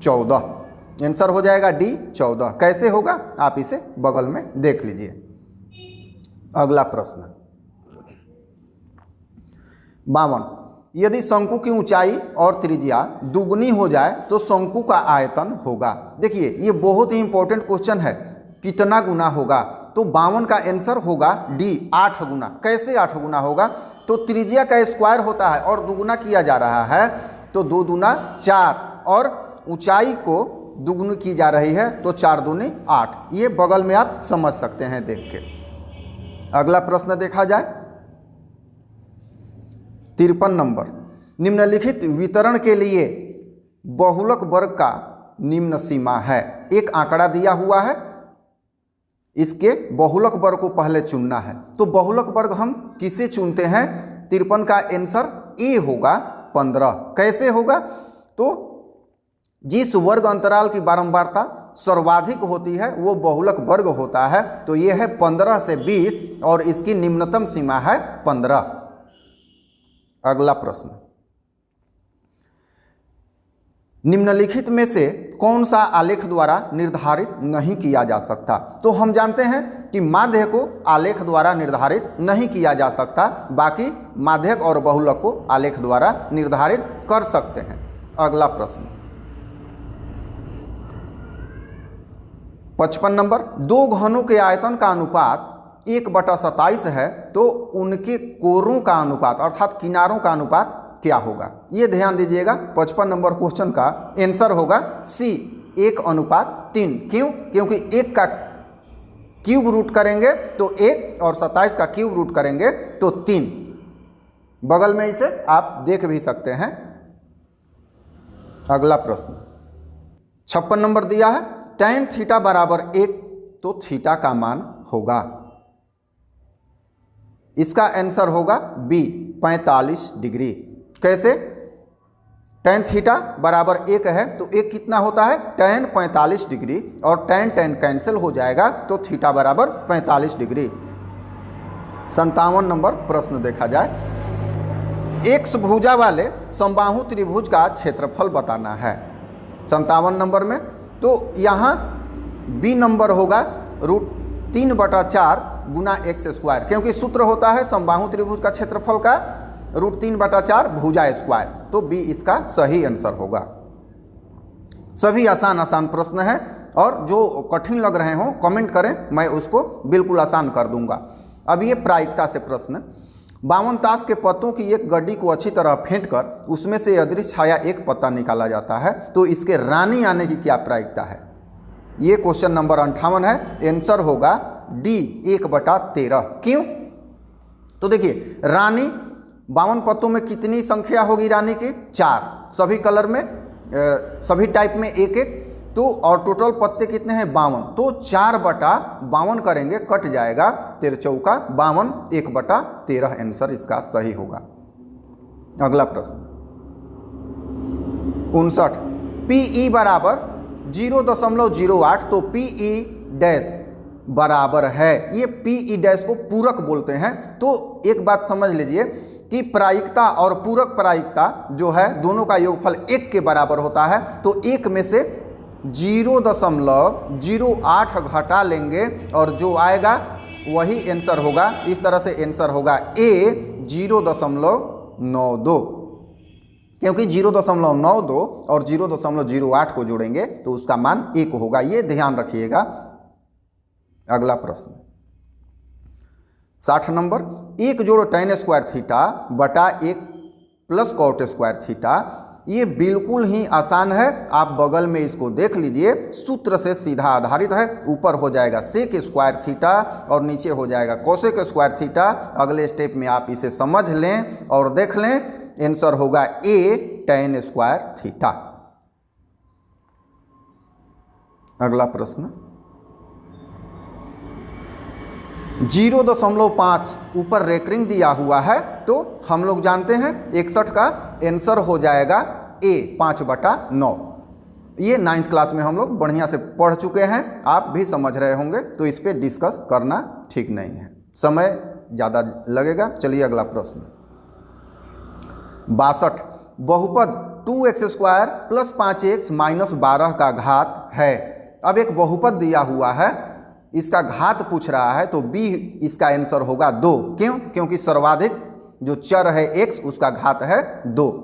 14। आंसर हो जाएगा डी 14। कैसे होगा आप इसे बगल में देख लीजिए। अगला प्रश्न 52, यदि शंकु की ऊंचाई और त्रिज्या दुगनी हो जाए तो शंकु का आयतन होगा। देखिए ये बहुत ही इंपॉर्टेंट क्वेश्चन है, कितना गुना होगा? तो 52 का आंसर होगा डी 8 गुना। कैसे 8 गुना होगा? तो त्रिज्या का स्क्वायर होता है और दुगुना किया जा रहा है, तो 2 दूना 4 और ऊंचाई को दुगुनी की जा रही है तो 4 दूनी 8। ये बगल में आप समझ सकते हैं देख के। अगला प्रश्न देखा जाए 53 नंबर, निम्नलिखित वितरण के लिए बहुलक वर्ग का निम्न सीमा है। एक आंकड़ा दिया हुआ है, इसके बहुलक वर्ग को पहले चुनना है। तो बहुलक वर्ग हम किसे चुनते हैं? 53 का आंसर ए होगा 15। कैसे होगा? तो जिस वर्ग अंतराल की बारंबारता सर्वाधिक होती है वो बहुलक वर्ग होता है। तो ये है 15 से 20 और इसकी निम्नतम सीमा है 15। अगला प्रश्न, निम्नलिखित में से कौन सा आलेख द्वारा निर्धारित नहीं किया जा सकता? तो हम जानते हैं कि माध्य को आलेख द्वारा निर्धारित नहीं किया जा सकता, बाकी माध्यक और बहुलक को आलेख द्वारा निर्धारित कर सकते हैं। अगला प्रश्न 55 नंबर, 2 घनों के आयतन का अनुपात 1/27 है तो उनके कोरों का अनुपात अर्थात किनारों का अनुपात क्या होगा? ये ध्यान दीजिएगा। 55 नंबर क्वेश्चन का आंसर होगा सी 1:3। क्यों? क्योंकि 1 का क्यूब रूट करेंगे तो 1 और 27 का क्यूब रूट करेंगे तो 3। बगल में इसे आप देख भी सकते हैं। अगला प्रश्न 56 नंबर दिया है, tan थीटा बराबर 1 तो थीटा का मान होगा। इसका आंसर होगा बी 45 डिग्री। कैसे? tan थीटा बराबर 1 है तो 1 कितना होता है? tan 45 डिग्री और tan कैंसिल हो जाएगा तो थीटा बराबर 45 डिग्री। 57 नंबर प्रश्न देखा जाए, एक्स भुजा वाले समबाहु त्रिभुज का क्षेत्रफल बताना है। 57 नंबर में तो यहाँ बी नंबर होगा √3/4 गुना एक्स स्क्वायर, क्योंकि सूत्र होता है समबाहु त्रिभुज का क्षेत्रफल का √3/4 भुजा स्क्वायर, तो बी इसका सही आंसर होगा। सभी आसान प्रश्न है और जो कठिन लग रहे हों कमेंट करें, मैं उसको बिल्कुल आसान कर दूंगा। अब ये प्रायिकता से प्रश्न, 52 ताश के पत्तों की एक गड्डी को अच्छी तरह फेंटकर उसमें से अदृश्य छाया एक पत्ता निकाला जाता है, तो इसके रानी आने की क्या प्रायिकता है? ये क्वेश्चन नंबर 58 है। आंसर होगा डी 1/13। क्यों? तो देखिए रानी 52 पत्तों में कितनी संख्या होगी रानी की? 4, सभी कलर में सभी टाइप में एक एक, तो और टोटल पत्ते कितने हैं? 52, तो 4/52 करेंगे, कट जाएगा 13 चौका 52, 1/13 आंसर इसका सही होगा। अगला प्रश्न 59, PE बराबर 0.08, तो PE डैश बराबर है, ये PE डैश को पूरक बोलते हैं। तो एक बात समझ लीजिए कि प्रायिकता और पूरक प्रायिकता जो है दोनों का योगफल 1 के बराबर होता है, तो 1 में से 0.08 घटा लेंगे और जो आएगा वही आंसर होगा। इस तरह से आंसर होगा ए 0.92, क्योंकि 0.92 और 0.08 को जोड़ेंगे तो उसका मान 1 होगा, ये ध्यान रखिएगा। अगला प्रश्न 60 नंबर, 1 जोड़ tan स्क्वायर थीटा बटा 1 प्लस कॉट स्क्वायर थीटा, ये बिल्कुल ही आसान है। आप बगल में इसको देख लीजिए, सूत्र से सीधा आधारित है। ऊपर हो जाएगा सेक स्क्वायर थीटा और नीचे हो जाएगा कोसेक स्क्वायर थीटा। अगले स्टेप में आप इसे समझ लें और देख लें, आंसर होगा ए tan स्क्वायर थीटा। अगला प्रश्न 0.5 ऊपर रेकरिंग दिया हुआ है, तो हम लोग जानते हैं 61 का आंसर हो जाएगा ए 5/9। ये 9th क्लास में हम लोग बढ़िया से पढ़ चुके हैं, आप भी समझ रहे होंगे, तो इस पर डिस्कस करना ठीक नहीं है, समय ज़्यादा लगेगा। चलिए अगला प्रश्न 62, बहुपद 2x² प्लस 5x माइनस 12 का घात है। अब एक बहुपद दिया हुआ है, इसका घात पूछ रहा है, तो बी इसका आंसर होगा 2। क्यों? क्योंकि सर्वाधिक जो चर है x उसका घात है 2।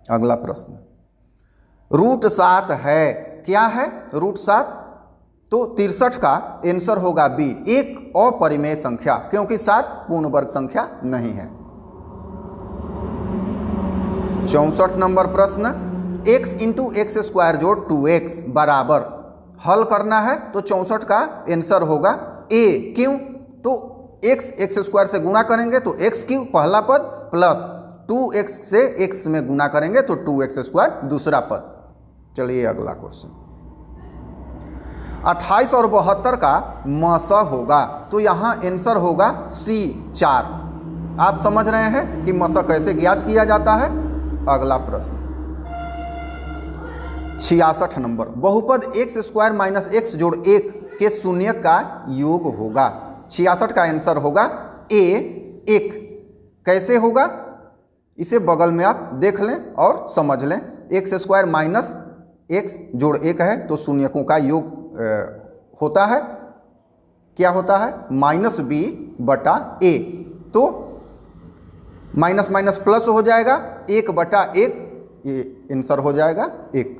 अगला प्रश्न √7 है, क्या है √7? तो 63 का आंसर होगा बी, एक अपरिमेय संख्या, क्योंकि 7 पूर्ण वर्ग संख्या नहीं है। 64 नंबर प्रश्न, x × x² जोड़ 2x बराबर, हल करना है तो 64 का आंसर होगा ए। क्यों? तो x² से गुणा करेंगे तो x³ पहला पद, प्लस 2x से x में गुणा करेंगे तो 2x² दूसरा पद। चलिए अगला क्वेश्चन 28 और 72 का मस होगा, तो यहाँ आंसर होगा सी 4। आप समझ रहे हैं कि मस कैसे ज्ञात किया जाता है। अगला प्रश्न 66 नंबर, बहुपद x² माइनस x जोड़ 1 के शून्य का योग होगा। 66 का आंसर होगा ए 1। कैसे होगा? इसे बगल में आप देख लें और समझ लें। x² माइनस x जोड़ 1 है, तो शून्यकों का योग होता है, क्या होता है? -b/a, तो माइनस माइनस प्लस हो जाएगा, 1/1, ये आंसर हो जाएगा 1।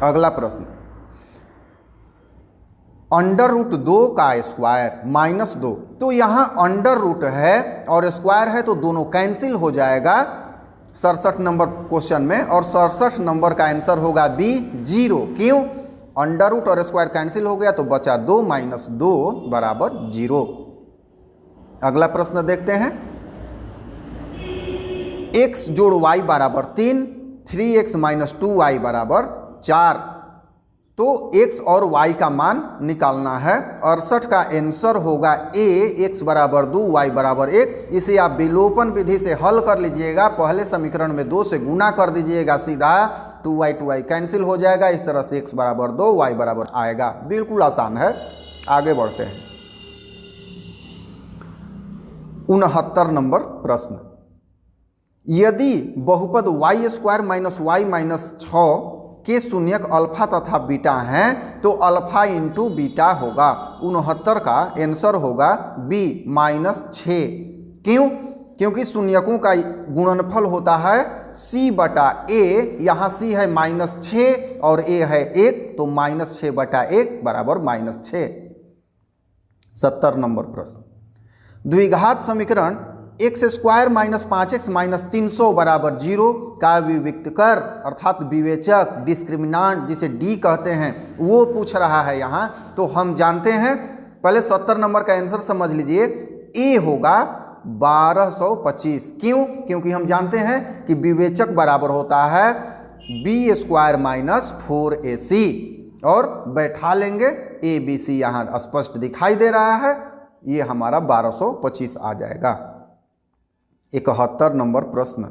अगला प्रश्न √2 का स्क्वायर -2, तो यहाँ अंडर रूट है और स्क्वायर है, तो दोनों कैंसिल हो जाएगा 67 नंबर क्वेश्चन में, और 67 नंबर का आंसर होगा बी 0। क्यों? अंडर रूट और स्क्वायर कैंसिल हो गया तो बचा 2 - 2 = 0। अगला प्रश्न देखते हैं, x जोड़ y बराबर 3, 3x - 2y बराबर 4, तो x और y का मान निकालना है। 68 का आंसर होगा ए, x = 2 y = 1। इसे आप विलोपन विधि से हल कर लीजिएगा, पहले समीकरण में 2 से गुना कर दीजिएगा, सीधा 2y कैंसिल हो जाएगा, इस तरह से x = 2 y बराबर आएगा। बिल्कुल आसान है। आगे बढ़ते हैं 69 नंबर प्रश्न, यदि बहुपद y² - y - 6 के शून्यक अल्फा तथा बीटा हैं, तो अल्फा × बीटा होगा। 69 का आंसर होगा बी -6। क्यों? क्योंकि शून्यकों का गुणनफल होता है c बटा a, यहाँ c है -6 और a है 1, तो -6 बटा 1 बराबर -6। 70 नंबर प्रश्न, द्विघात समीकरण x² - 5x - 300 बराबर 0 का विविक्त कर, अर्थात विवेचक डिस्क्रिमिनांट जिसे d कहते हैं वो पूछ रहा है यहाँ। तो हम जानते हैं, पहले 70 नंबर का आंसर समझ लीजिए, a होगा 1225। क्यों? क्योंकि हम जानते हैं कि विवेचक बराबर होता है b² - 4ac, और बैठा लेंगे abc, यहाँ स्पष्ट दिखाई दे रहा है, ये हमारा 1225 आ जाएगा। 71 नंबर प्रश्न,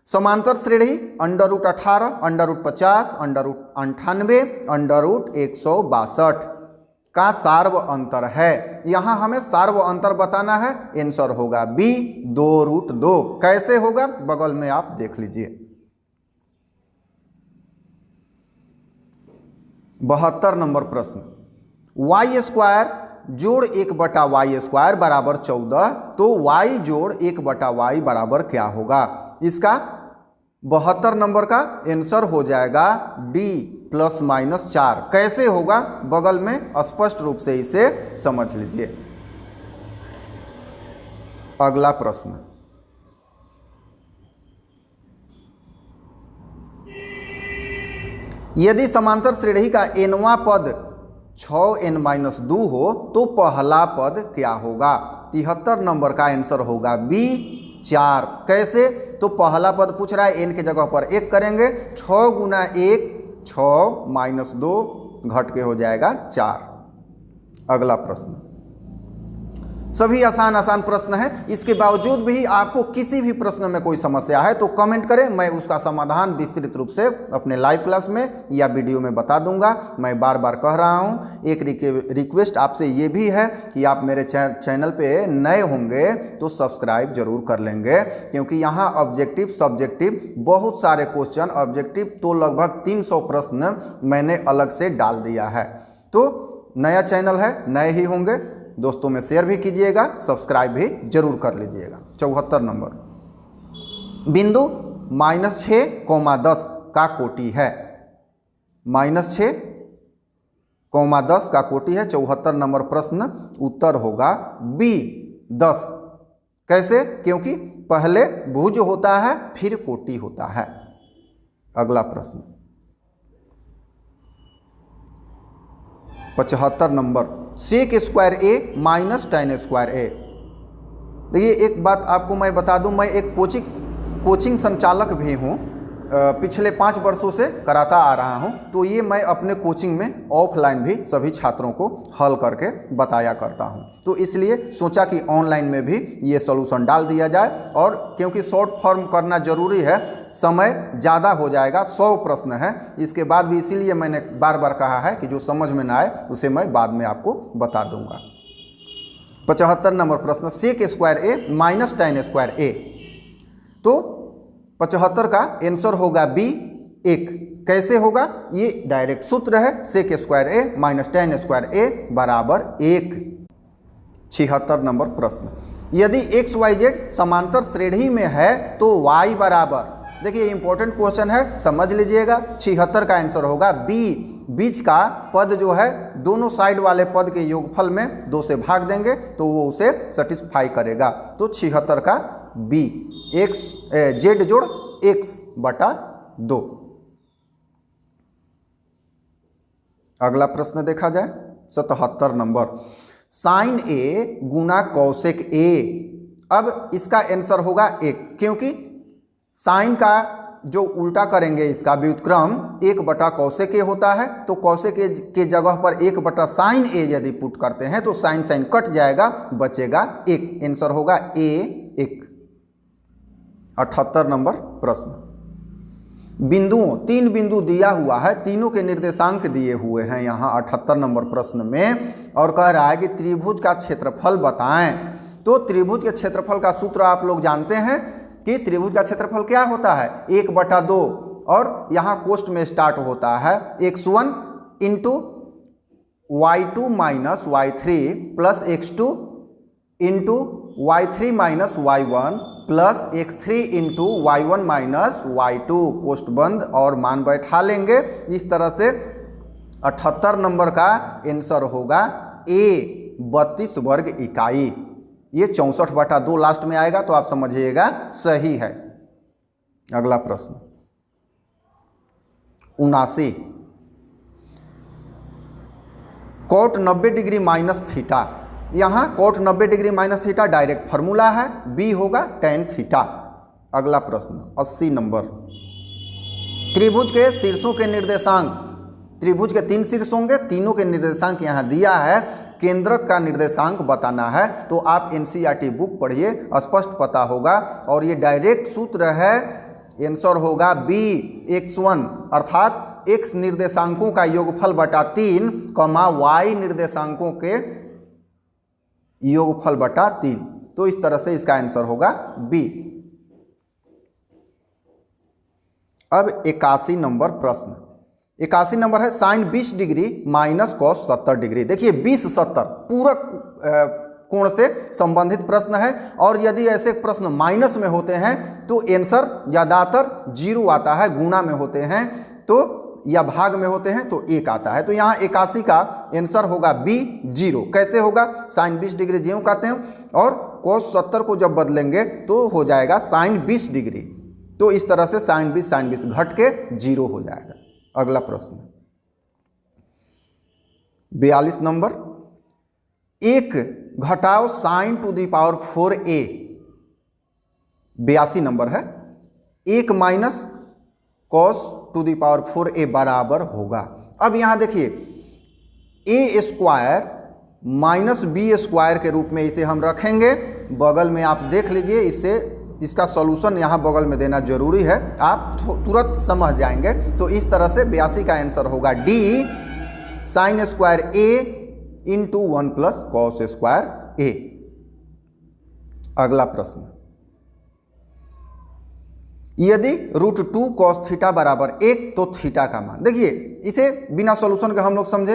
समांतर श्रेणी √18, √50, √98, √162 का सार्व अंतर है। यहाँ हमें सार्व अंतर बताना है, आंसर होगा बी 2√2। कैसे होगा बगल में आप देख लीजिए। 72 नंबर प्रश्न, y² जोड़ 1/y² बराबर 14, तो y जोड़ 1/y बराबर क्या होगा? इसका 72 नंबर का आंसर हो जाएगा डी +-4। कैसे होगा बगल में स्पष्ट रूप से इसे समझ लीजिए। अगला प्रश्न, यदि समांतर श्रेणी का nवां पद 6n-2 हो तो पहला पद क्या होगा? 73 नंबर का आंसर होगा बी 4। कैसे? तो पहला पद पूछ रहा है, n के जगह पर 1 करेंगे, 6 गुना 1 6 - 2 घट के हो जाएगा 4। अगला प्रश्न, सभी आसान प्रश्न है, इसके बावजूद भी आपको किसी भी प्रश्न में कोई समस्या है तो कमेंट करें, मैं उसका समाधान विस्तृत रूप से अपने लाइव क्लास में या वीडियो में बता दूंगा। मैं बार बार कह रहा हूं, एक रिक्वेस्ट आपसे ये भी है कि आप मेरे चैनल पे नए होंगे तो सब्सक्राइब जरूर कर लेंगे, क्योंकि यहाँ ऑब्जेक्टिव सब्जेक्टिव बहुत सारे क्वेश्चन, ऑब्जेक्टिव तो लगभग 300 प्रश्न मैंने अलग से डाल दिया है। तो नया चैनल है, नए ही होंगे, दोस्तों में शेयर भी कीजिएगा, सब्सक्राइब भी जरूर कर लीजिएगा। 74 नंबर, बिंदु -6,10 का कोटि है। -6,10 का कोटि है। 74 नंबर प्रश्न, उत्तर होगा बी 10। कैसे? क्योंकि पहले भुज होता है फिर कोटि होता है। अगला प्रश्न, 75 number, sec² a - tan² a। देखिए एक बात आपको मैं बता दूं, मैं एक कोचिंग संचालक भी हूं, पिछले 5 वर्षों से कराता आ रहा हूं, तो ये मैं अपने कोचिंग में ऑफलाइन भी सभी छात्रों को हल करके बताया करता हूं। तो इसलिए सोचा कि ऑनलाइन में भी ये सॉल्यूशन डाल दिया जाए, और क्योंकि शॉर्ट फॉर्म करना जरूरी है, समय ज़्यादा हो जाएगा, 100 प्रश्न है, इसके बाद भी इसीलिए मैंने बार बार कहा है कि जो समझ में ना आए उसे मैं बाद में आपको बता दूंगा। 75 नंबर प्रश्न, sec² a - tan² a। तो 75 का आंसर होगा बी 1। कैसे होगा? ये डायरेक्ट सूत्र है, sec² a - tan² a बराबर 1। 76 नंबर प्रश्न, यदि XYZ समांतर श्रेणी में है तो y बराबर, देखिए इंपॉर्टेंट क्वेश्चन है, समझ लीजिएगा। 76 का आंसर होगा बी, बीच का पद जो है दोनों साइड वाले पद के योगफल में 2 से भाग देंगे तो वो उसे सेटिस्फाई करेगा। तो 76 का बी, z जोड़ x/2। अगला प्रश्न देखा जाए, 77 number, sin a Guna cosec a। अब इसका आंसर होगा 1, क्योंकि साइन का जो उल्टा करेंगे इसका व्युत्क्रम 1/cosec a होता है, तो cosec a के जगह पर 1/sin a यदि पुट करते हैं तो साइन कट जाएगा, बचेगा 1। आंसर होगा a 1। 78 नंबर प्रश्न, बिंदुओं 3 बिंदु दिया हुआ है, तीनों के निर्देशांक दिए हुए हैं यहाँ 78 नंबर प्रश्न में, और कह रहा है कि त्रिभुज का क्षेत्रफल बताएं। तो त्रिभुज के क्षेत्रफल का सूत्र आप लोग जानते हैं कि त्रिभुज का क्षेत्रफल क्या होता है, 1/2, और यहाँ कोष्ठ में स्टार्ट होता है x1 into y2 - y3 plus x2 into y3 - y1 plus x3 into y1 minus y2, post बंद और मान बैठा लेंगे। इस तरह से 78 नंबर का आंसर होगा ए 32 वर्ग इकाई। ये 64/2 लास्ट में आएगा तो आप समझिएगा सही है। अगला प्रश्न 79, कॉट 90 डिग्री माइनस थीटा। यहाँ cot 90 degree minus theta direct formula है, बी होगा tan थीटा। अगला प्रश्न 80 नंबर, त्रिभुज के शीर्षों के निर्देशांक, त्रिभुज के 3 शीर्ष होंगे, तीनों के निर्देशांक यहाँ दिया है, केंद्रक का निर्देशांक बताना है। तो आप एनसीईआरटी बुक पढ़िए, स्पष्ट पता होगा। और ये डायरेक्ट सूत्र है, आंसर होगा बी x1, अर्थात x निर्देशांकों का योगफल बटा 3 कमा y निर्देशांकों के योगफल बटा 3। तो इस तरह से इसका आंसर होगा बी। अब 81 नंबर प्रश्न, 81 नंबर है sine 20 degree minus cos 70 degree. देखिए 20-70 पूरक कोण से संबंधित प्रश्न है, और यदि ऐसे प्रश्न माइनस में होते हैं तो आंसर ज्यादातर 0 आता है, गुणा में होते हैं तो या भाग में होते हैं तो 1 आता है। तो यहाँ 81 का आंसर होगा बी 0। कैसे होगा, साइन 20 डिग्री ज्यों कहते हैं और कॉस 70 को जब बदलेंगे तो हो जाएगा साइन 20 डिग्री। तो इस तरह से साइन 20 घट के 0 हो जाएगा। अगला प्रश्न 42 नंबर, 1 घटाओ sine to the power 4a, 82 number है, 1 माइनस cos to the power 4a बराबर होगा। अब यहां देखिए a square minus B square के रूप में इसे हम रखेंगे, बगल में आप देख लीजिए, इससे इसका सॉल्यूशन यहाँ बगल में देना जरूरी है, आप तुरंत समझ जाएंगे। तो इस तरह से 82 का आंसर होगा D sine square a into 1 plus cos square a। अगला प्रश्न, यदि √2 कॉस थीटा बराबर 1 तो थीटा का मान, देखिए इसे बिना सॉल्यूशन के हम लोग समझे,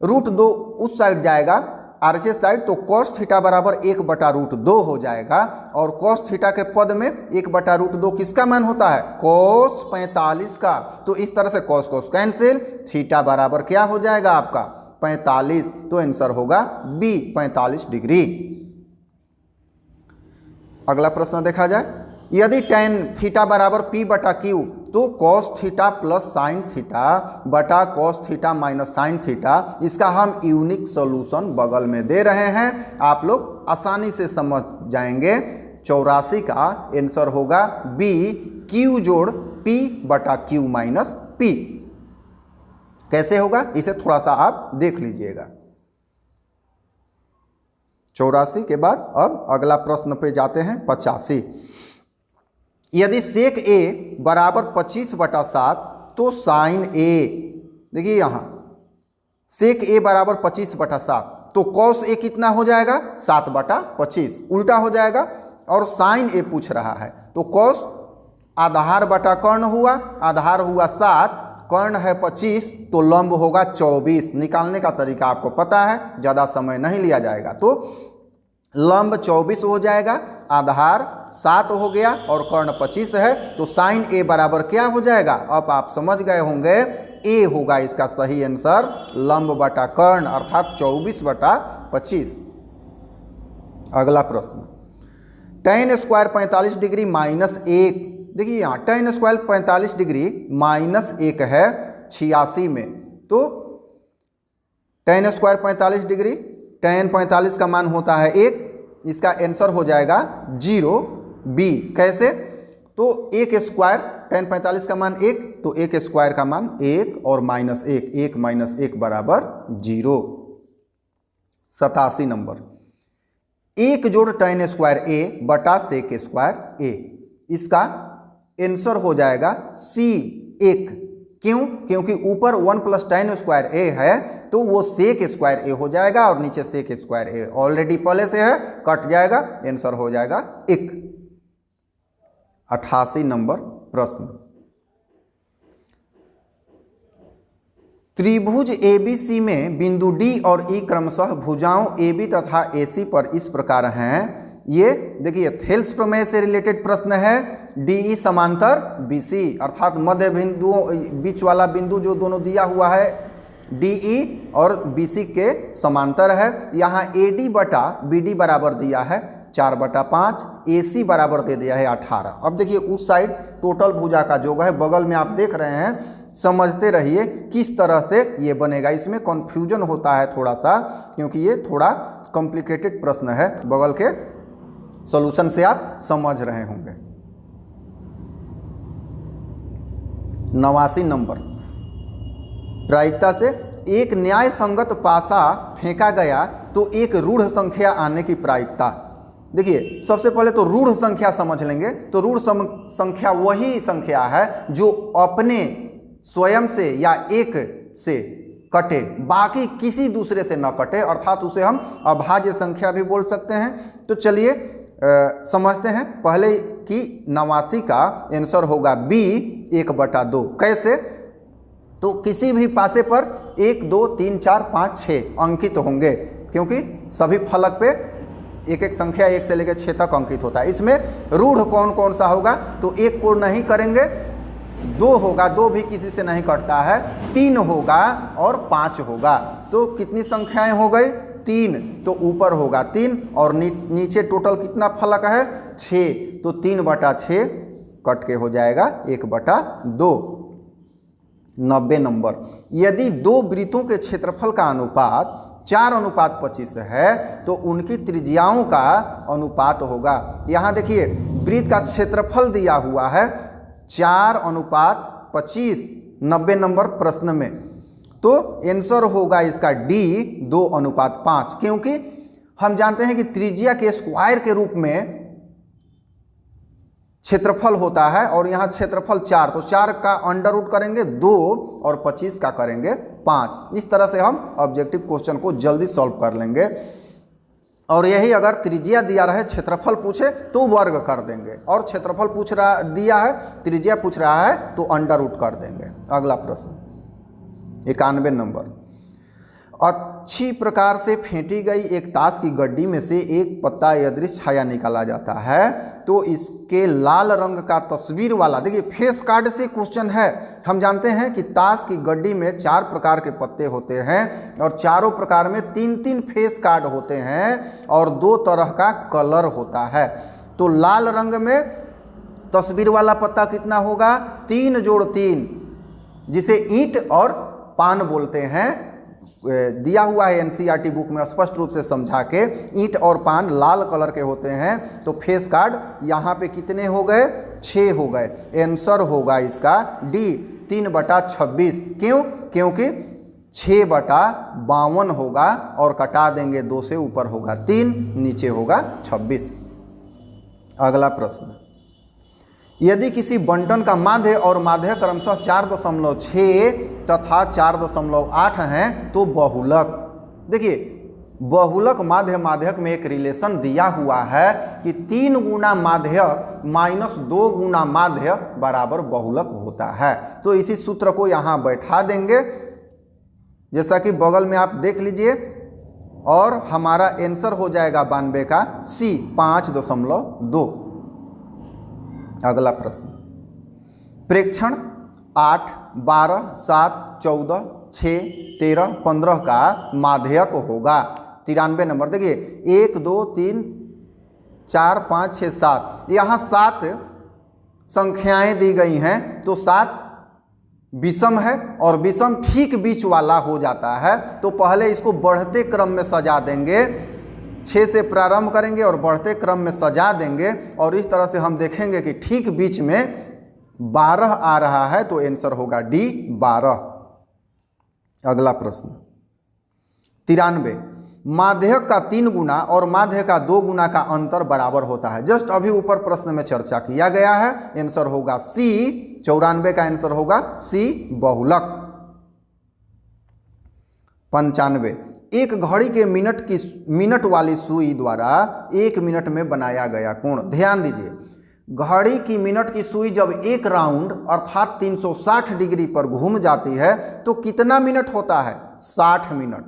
√2 उस साइड जाएगा आरएचएस साइड, तो कॉस थीटा बराबर 1/√2 हो जाएगा। और कॉस थीटा के पद में 1/√2 किसका मान होता है, कॉस 45 का। तो इस तरह से कॉस कॉस कैंसिल, थीटा बराबर क्या हो जाएगा आपका 45। तो आंसर होगा बी 45 डिग्री। अगला प्रश्न देखा जाए, यदि tan थीटा बराबर p/q तो cos theta plus sine theta बटा cos theta minus sine theta, इसका हम यूनिक सॉल्यूशन बगल में दे रहे हैं, आप लोग आसानी से समझ जाएंगे। 84 का आंसर होगा बी q जोड़ p/q माइनस p। कैसे होगा इसे थोड़ा सा आप देख लीजिएगा। 84 के बाद अब अगला प्रश्न पे जाते हैं 85, यदि सेक a बराबर 25/7 तो साइन a, देखिए यहाँ सेक a बराबर 25/7 तो कॉस a कितना हो जाएगा 7/25, उल्टा हो जाएगा। और साइन a पूछ रहा है तो कॉस आधार बटा कर्ण हुआ, आधार हुआ 7, कर्ण है 25 तो लंब होगा 24। निकालने का तरीका आपको पता है, ज़्यादा समय नहीं लिया जाएगा। तो लंब 24 हो जाएगा, आधार 7 हो गया और कर्ण 25 है, तो साइन a बराबर क्या हो जाएगा, अब आप समझ गए होंगे, a होगा इसका सही आंसर, लंब बटा कर्ण अर्थात 24/25। अगला प्रश्न, tan स्क्वायर 45 डिग्री माइनस 1, देखिए यहाँ tan स्क्वायर 45 डिग्री माइनस 1 है 86 में, तो tan स्क्वायर 45 डिग्री, tan 45 का मान होता है 1, इसका आंसर हो जाएगा 0 बी। कैसे, तो 1 स्क्वायर tan 45 का मान 1, तो 1 स्क्वायर का मान 1 और माइनस 1, 1 माइनस 1 बराबर 0। 87 नंबर, 1 जोड़ tan स्क्वायर a बटा सेक स्क्वायर a, इसका आंसर हो जाएगा सी 1। क्यों, क्योंकि ऊपर 1 प्लस tan स्क्वायर a है तो वो सेक स्क्वायर a हो जाएगा और नीचे सेक स्क्वायर a ऑलरेडी पहले से है, कट जाएगा, आंसर हो जाएगा 1। 88 नंबर प्रश्न, त्रिभुज ABC में बिंदु D और E क्रमशः भुजाओं AB तथा AC पर इस प्रकार हैं ये देखिए थेल्स प्रमेय से रिलेटेड प्रश्न है। DE समांतर BC अर्थात मध्य बिंदुओं बीच वाला बिंदु जो दोनों दिया हुआ है DE और BC के समांतर है। यहाँ AD बटा BD बराबर दिया है 4/5, AC बराबर दे दिया है 18। अब देखिए उस साइड टोटल भुजा का योग है, बगल में आप देख रहे हैं, समझते रहिए किस तरह से ये बनेगा। इसमें कन्फ्यूजन होता है थोड़ा सा, क्योंकि ये थोड़ा कॉम्प्लिकेटेड प्रश्न है, बगल के सॉल्यूशन से आप समझ रहे होंगे। 89 नंबर, प्रायिकता से एक न्याय संगत पासा फेंका गया तो एक रूढ़ संख्या आने की प्रायिकता। देखिए सबसे पहले तो रूढ़ संख्या समझ लेंगे। तो रूढ़ संख्या वही संख्या है जो अपने स्वयं से या एक से कटे, बाकी किसी दूसरे से न कटे, अर्थात उसे हम अभाज्य संख्या भी बोल सकते हैं। तो चलिए समझते हैं पहले कि 89 का आंसर होगा B 1/2। कैसे? तो किसी भी पासे पर 1 2 3 4 5 6 अंकित होंगे, क्योंकि सभी फलक पे एक एक संख्या 1 से लेकर 6 तक अंकित होता है। इसमें रूढ़ कौन कौन सा होगा? तो 1 को नहीं करेंगे, 2 होगा, 2 भी किसी से नहीं कटता है, 3 होगा और 5 होगा। तो कितनी संख्याएं हो गई? 3। तो ऊपर होगा 3 और नीचे टोटल कितना फलक है? 6। तो 3/6 कट के हो जाएगा 1/2। 90 नंबर, यदि दो वृत्तों के क्षेत्रफल का अनुपात 4:25 है तो उनकी त्रिज्याओं का अनुपात होगा। यहाँ देखिए वृत्त का क्षेत्रफल दिया हुआ है 4:25 90 नंबर प्रश्न में, तो आंसर होगा इसका D 2:5, क्योंकि हम जानते हैं कि त्रिज्या के स्क्वायर के रूप में क्षेत्रफल होता है और यहाँ क्षेत्रफल 4, तो 4 का अंडर रूट करेंगे 2 और 25 का करेंगे 5। इस तरह से हम ऑब्जेक्टिव क्वेश्चन को जल्दी सॉल्व कर लेंगे। और यही अगर त्रिज्या दिया रहे, क्षेत्रफल पूछे तो वर्ग कर देंगे, और क्षेत्रफल पूछ रहा दिया है, त्रिज्या पूछ रहा है तो अंडर रूट कर देंगे। अगला प्रश्न 91 नंबर, अच्छी प्रकार से फेंटी गई एक ताश की गड्डी में से एक पत्ता यादृश छाया निकाला जाता है तो इसके लाल रंग का तस्वीर वाला, देखिए फेस कार्ड से क्वेश्चन है। हम जानते हैं कि ताश की गड्डी में 4 प्रकार के पत्ते होते हैं और चारों प्रकार में 3-3 फेस कार्ड होते हैं और 2 तरह का कलर होता है। तो लाल रंग में तस्वीर वाला पत्ता कितना होगा? 3 जोड़ 3, जिसे ईंट और पान बोलते हैं। दिया हुआ है NCERT बुक में स्पष्ट रूप से समझा के, ईंट और पान लाल कलर के होते हैं। तो फेस कार्ड यहाँ पे कितने हो गए? 6 हो गए। आंसर होगा इसका D 3/26। क्यों? क्योंकि 6/52 होगा और कटा देंगे 2 से, ऊपर होगा 3, नीचे होगा 26। अगला प्रश्न, यदि किसी बंटन का माध्य और माध्य क्रमशः 4.6 तथा 4.8 हैं तो बहुलक। देखिए बहुलक माध्य माध्यक में एक रिलेशन दिया हुआ है कि 3 गुना माध्यक माइनस 2 गुना माध्य बराबर बहुलक होता है। तो इसी सूत्र को यहाँ बैठा देंगे, जैसा कि बगल में आप देख लीजिए, और हमारा आंसर हो जाएगा 92 का C 5.2। अगला प्रश्न, प्रेक्षण 8, 12, 7, 14, 6, 13, 15 का माध्यक होगा। 93 नंबर, देखिए 1 2 3 4 5 6 7, यहाँ 7 संख्याएं दी गई हैं, तो 7 विषम है और विषम ठीक बीच वाला हो जाता है। तो पहले इसको बढ़ते क्रम में सजा देंगे, 6 से प्रारंभ करेंगे और बढ़ते क्रम में सजा देंगे, और इस तरह से हम देखेंगे कि ठीक बीच में 12 आ रहा है, तो आंसर होगा D 12। अगला प्रश्न 93, माध्यक का 3 गुना और माध्य का 2 गुना का अंतर बराबर होता है। जस्ट अभी ऊपर प्रश्न में चर्चा किया गया है। आंसर होगा C 94 का आंसर होगा C बहुलक। 95, एक घड़ी के मिनट वाली सुई द्वारा 1 मिनट में बनाया गया कोण। ध्यान दीजिए, घड़ी की मिनट की सुई जब 1 राउंड अर्थात 360 डिग्री पर घूम जाती है तो कितना मिनट होता है? 60 मिनट।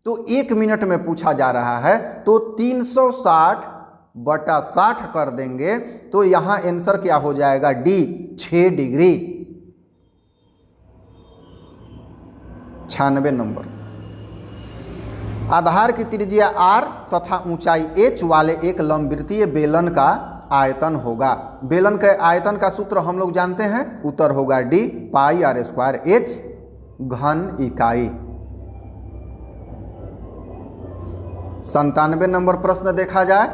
तो 1 मिनट में पूछा जा रहा है, तो 360 बटा 60 कर देंगे तो यहाँ आंसर क्या हो जाएगा, डी 6 डिग्री। 96 नंबर। आधार की त्रिज्या r तथा ऊंचाई h वाले एक लंबवृत्तीय बेलन का आयतन होगा। बेलन के आयतन का सूत्र हम लोग जानते हैं, उत्तर होगा डी पाई r स्क्वायर h घन इकाई। 97 नंबर प्रश्न देखा जाए,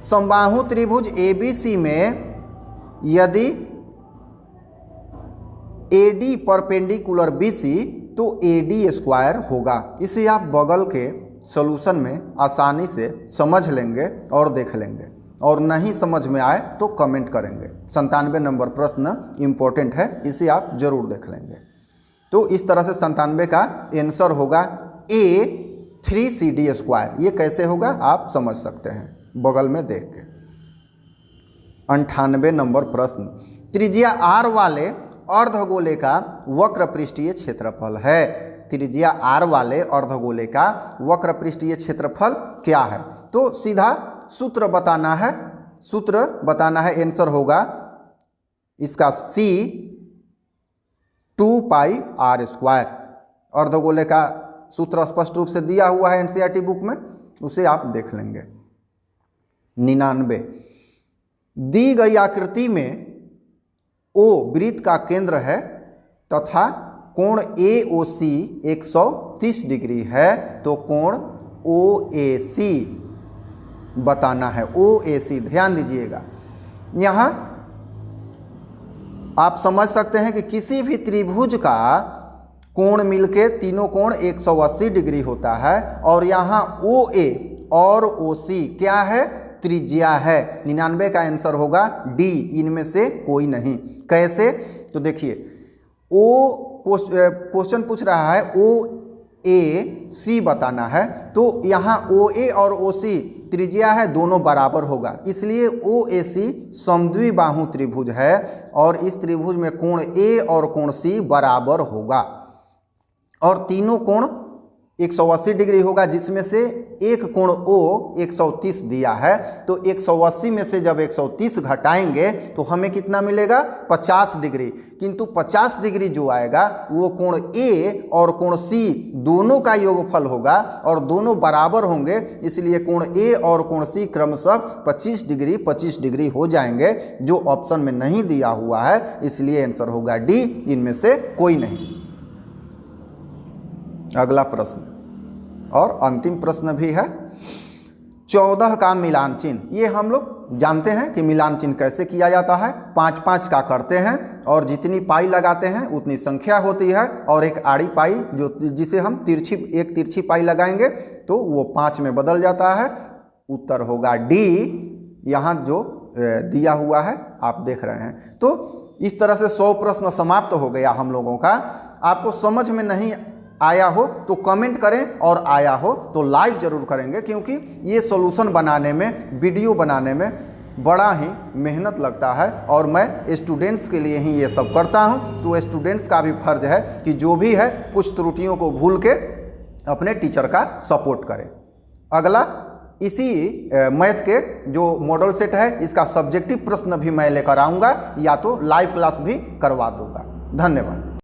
समबाहु त्रिभुज ABC में यदि AD परपेंडिकुलर BC तो AD स्क्वायर होगा। इसे आप बगल के सॉल्यूशन में आसानी से समझ लेंगे और देख लेंगे, और नहीं समझ में आए तो कमेंट करेंगे। 97 नंबर प्रश्न इंपॉर्टेंट है, इसे आप जरूर देख लेंगे। तो इस तरह से 97 का आंसर होगा A 3CD स्क्वायर। ये कैसे होगा आप समझ सकते हैं बगल में देख के। 98 नंबर प्रश्न, त्रिज्या r वाले अर्धगोले का वक्र पृष्ठीय क्षेत्रफल है। त्रिज्या r वाले अर्धगोले का वक्र पृष्ठीय क्षेत्रफल क्या है? तो सीधा सूत्र बताना है, सूत्र बताना है। आंसर होगा इसका C 2 पाई r स्क्वायर। अर्धगोले का सूत्र स्पष्ट रूप से दिया हुआ है एनसीईआरटी बुक में, उसे आप देख लेंगे। 99, दी गई आकृति में O वृत्त का केंद्र है तथा कोण AOC 130 डिग्री है, तो कोण OAC बताना है। OAC ध्यान दीजिएगा, यहाँ आप समझ सकते हैं कि किसी भी त्रिभुज का कोण मिलके तीनों कोण 180 डिग्री होता है, और यहाँ OA और OC क्या है, त्रिज्या है। 99 का आंसर होगा डी, इनमें से कोई नहीं। कैसे? तो देखिए, क्वेश्चन पूछ रहा है OAC बताना है, तो यहाँ OA और OC त्रिज्या है, दोनों बराबर होगा, इसलिए OAC समद्विबाहु त्रिभुज है, और इस त्रिभुज में कोण A और कोण C बराबर होगा, और तीनों कोण 180 डिग्री होगा, जिसमें से एक कोण O 130 दिया है। तो 180 में से जब 130 घटाएंगे तो हमें कितना मिलेगा, 50 डिग्री। किंतु 50 डिग्री जो आएगा वो कोण A और कोण C दोनों का योगफल होगा, और दोनों बराबर होंगे, इसलिए कोण A और कोण C क्रमशः 25 डिग्री हो जाएंगे, जो ऑप्शन में नहीं दिया हुआ है, इसलिए आंसर होगा डी, इनमें से कोई नहीं। अगला प्रश्न और अंतिम प्रश्न भी है, 14 का मिलान चिन्ह। ये हम लोग जानते हैं कि मिलान चिन्ह कैसे किया जाता है, 5-5 का करते हैं, और जितनी पाई लगाते हैं उतनी संख्या होती है, और एक आड़ी पाई जो जिसे हम तिरछी पाई लगाएंगे तो वो 5 में बदल जाता है। उत्तर होगा डी, यहाँ जो दिया हुआ है आप देख रहे हैं। तो इस तरह से 100 प्रश्न समाप्त हो गया हम लोगों का। आपको समझ में नहीं आया हो तो कमेंट करें, और आया हो तो लाइक जरूर करेंगे, क्योंकि ये सॉल्यूशन बनाने में, वीडियो बनाने में बड़ा ही मेहनत लगता है, और मैं स्टूडेंट्स के लिए ही ये सब करता हूँ। तो स्टूडेंट्स का भी फर्ज है कि जो भी है कुछ त्रुटियों को भूल के अपने टीचर का सपोर्ट करें। अगला इसी मैथ के जो मॉडल सेट है, इसका सब्जेक्टिव प्रश्न भी मैं लेकर आऊँगा, या तो लाइव क्लास भी करवा दूँगा। धन्यवाद।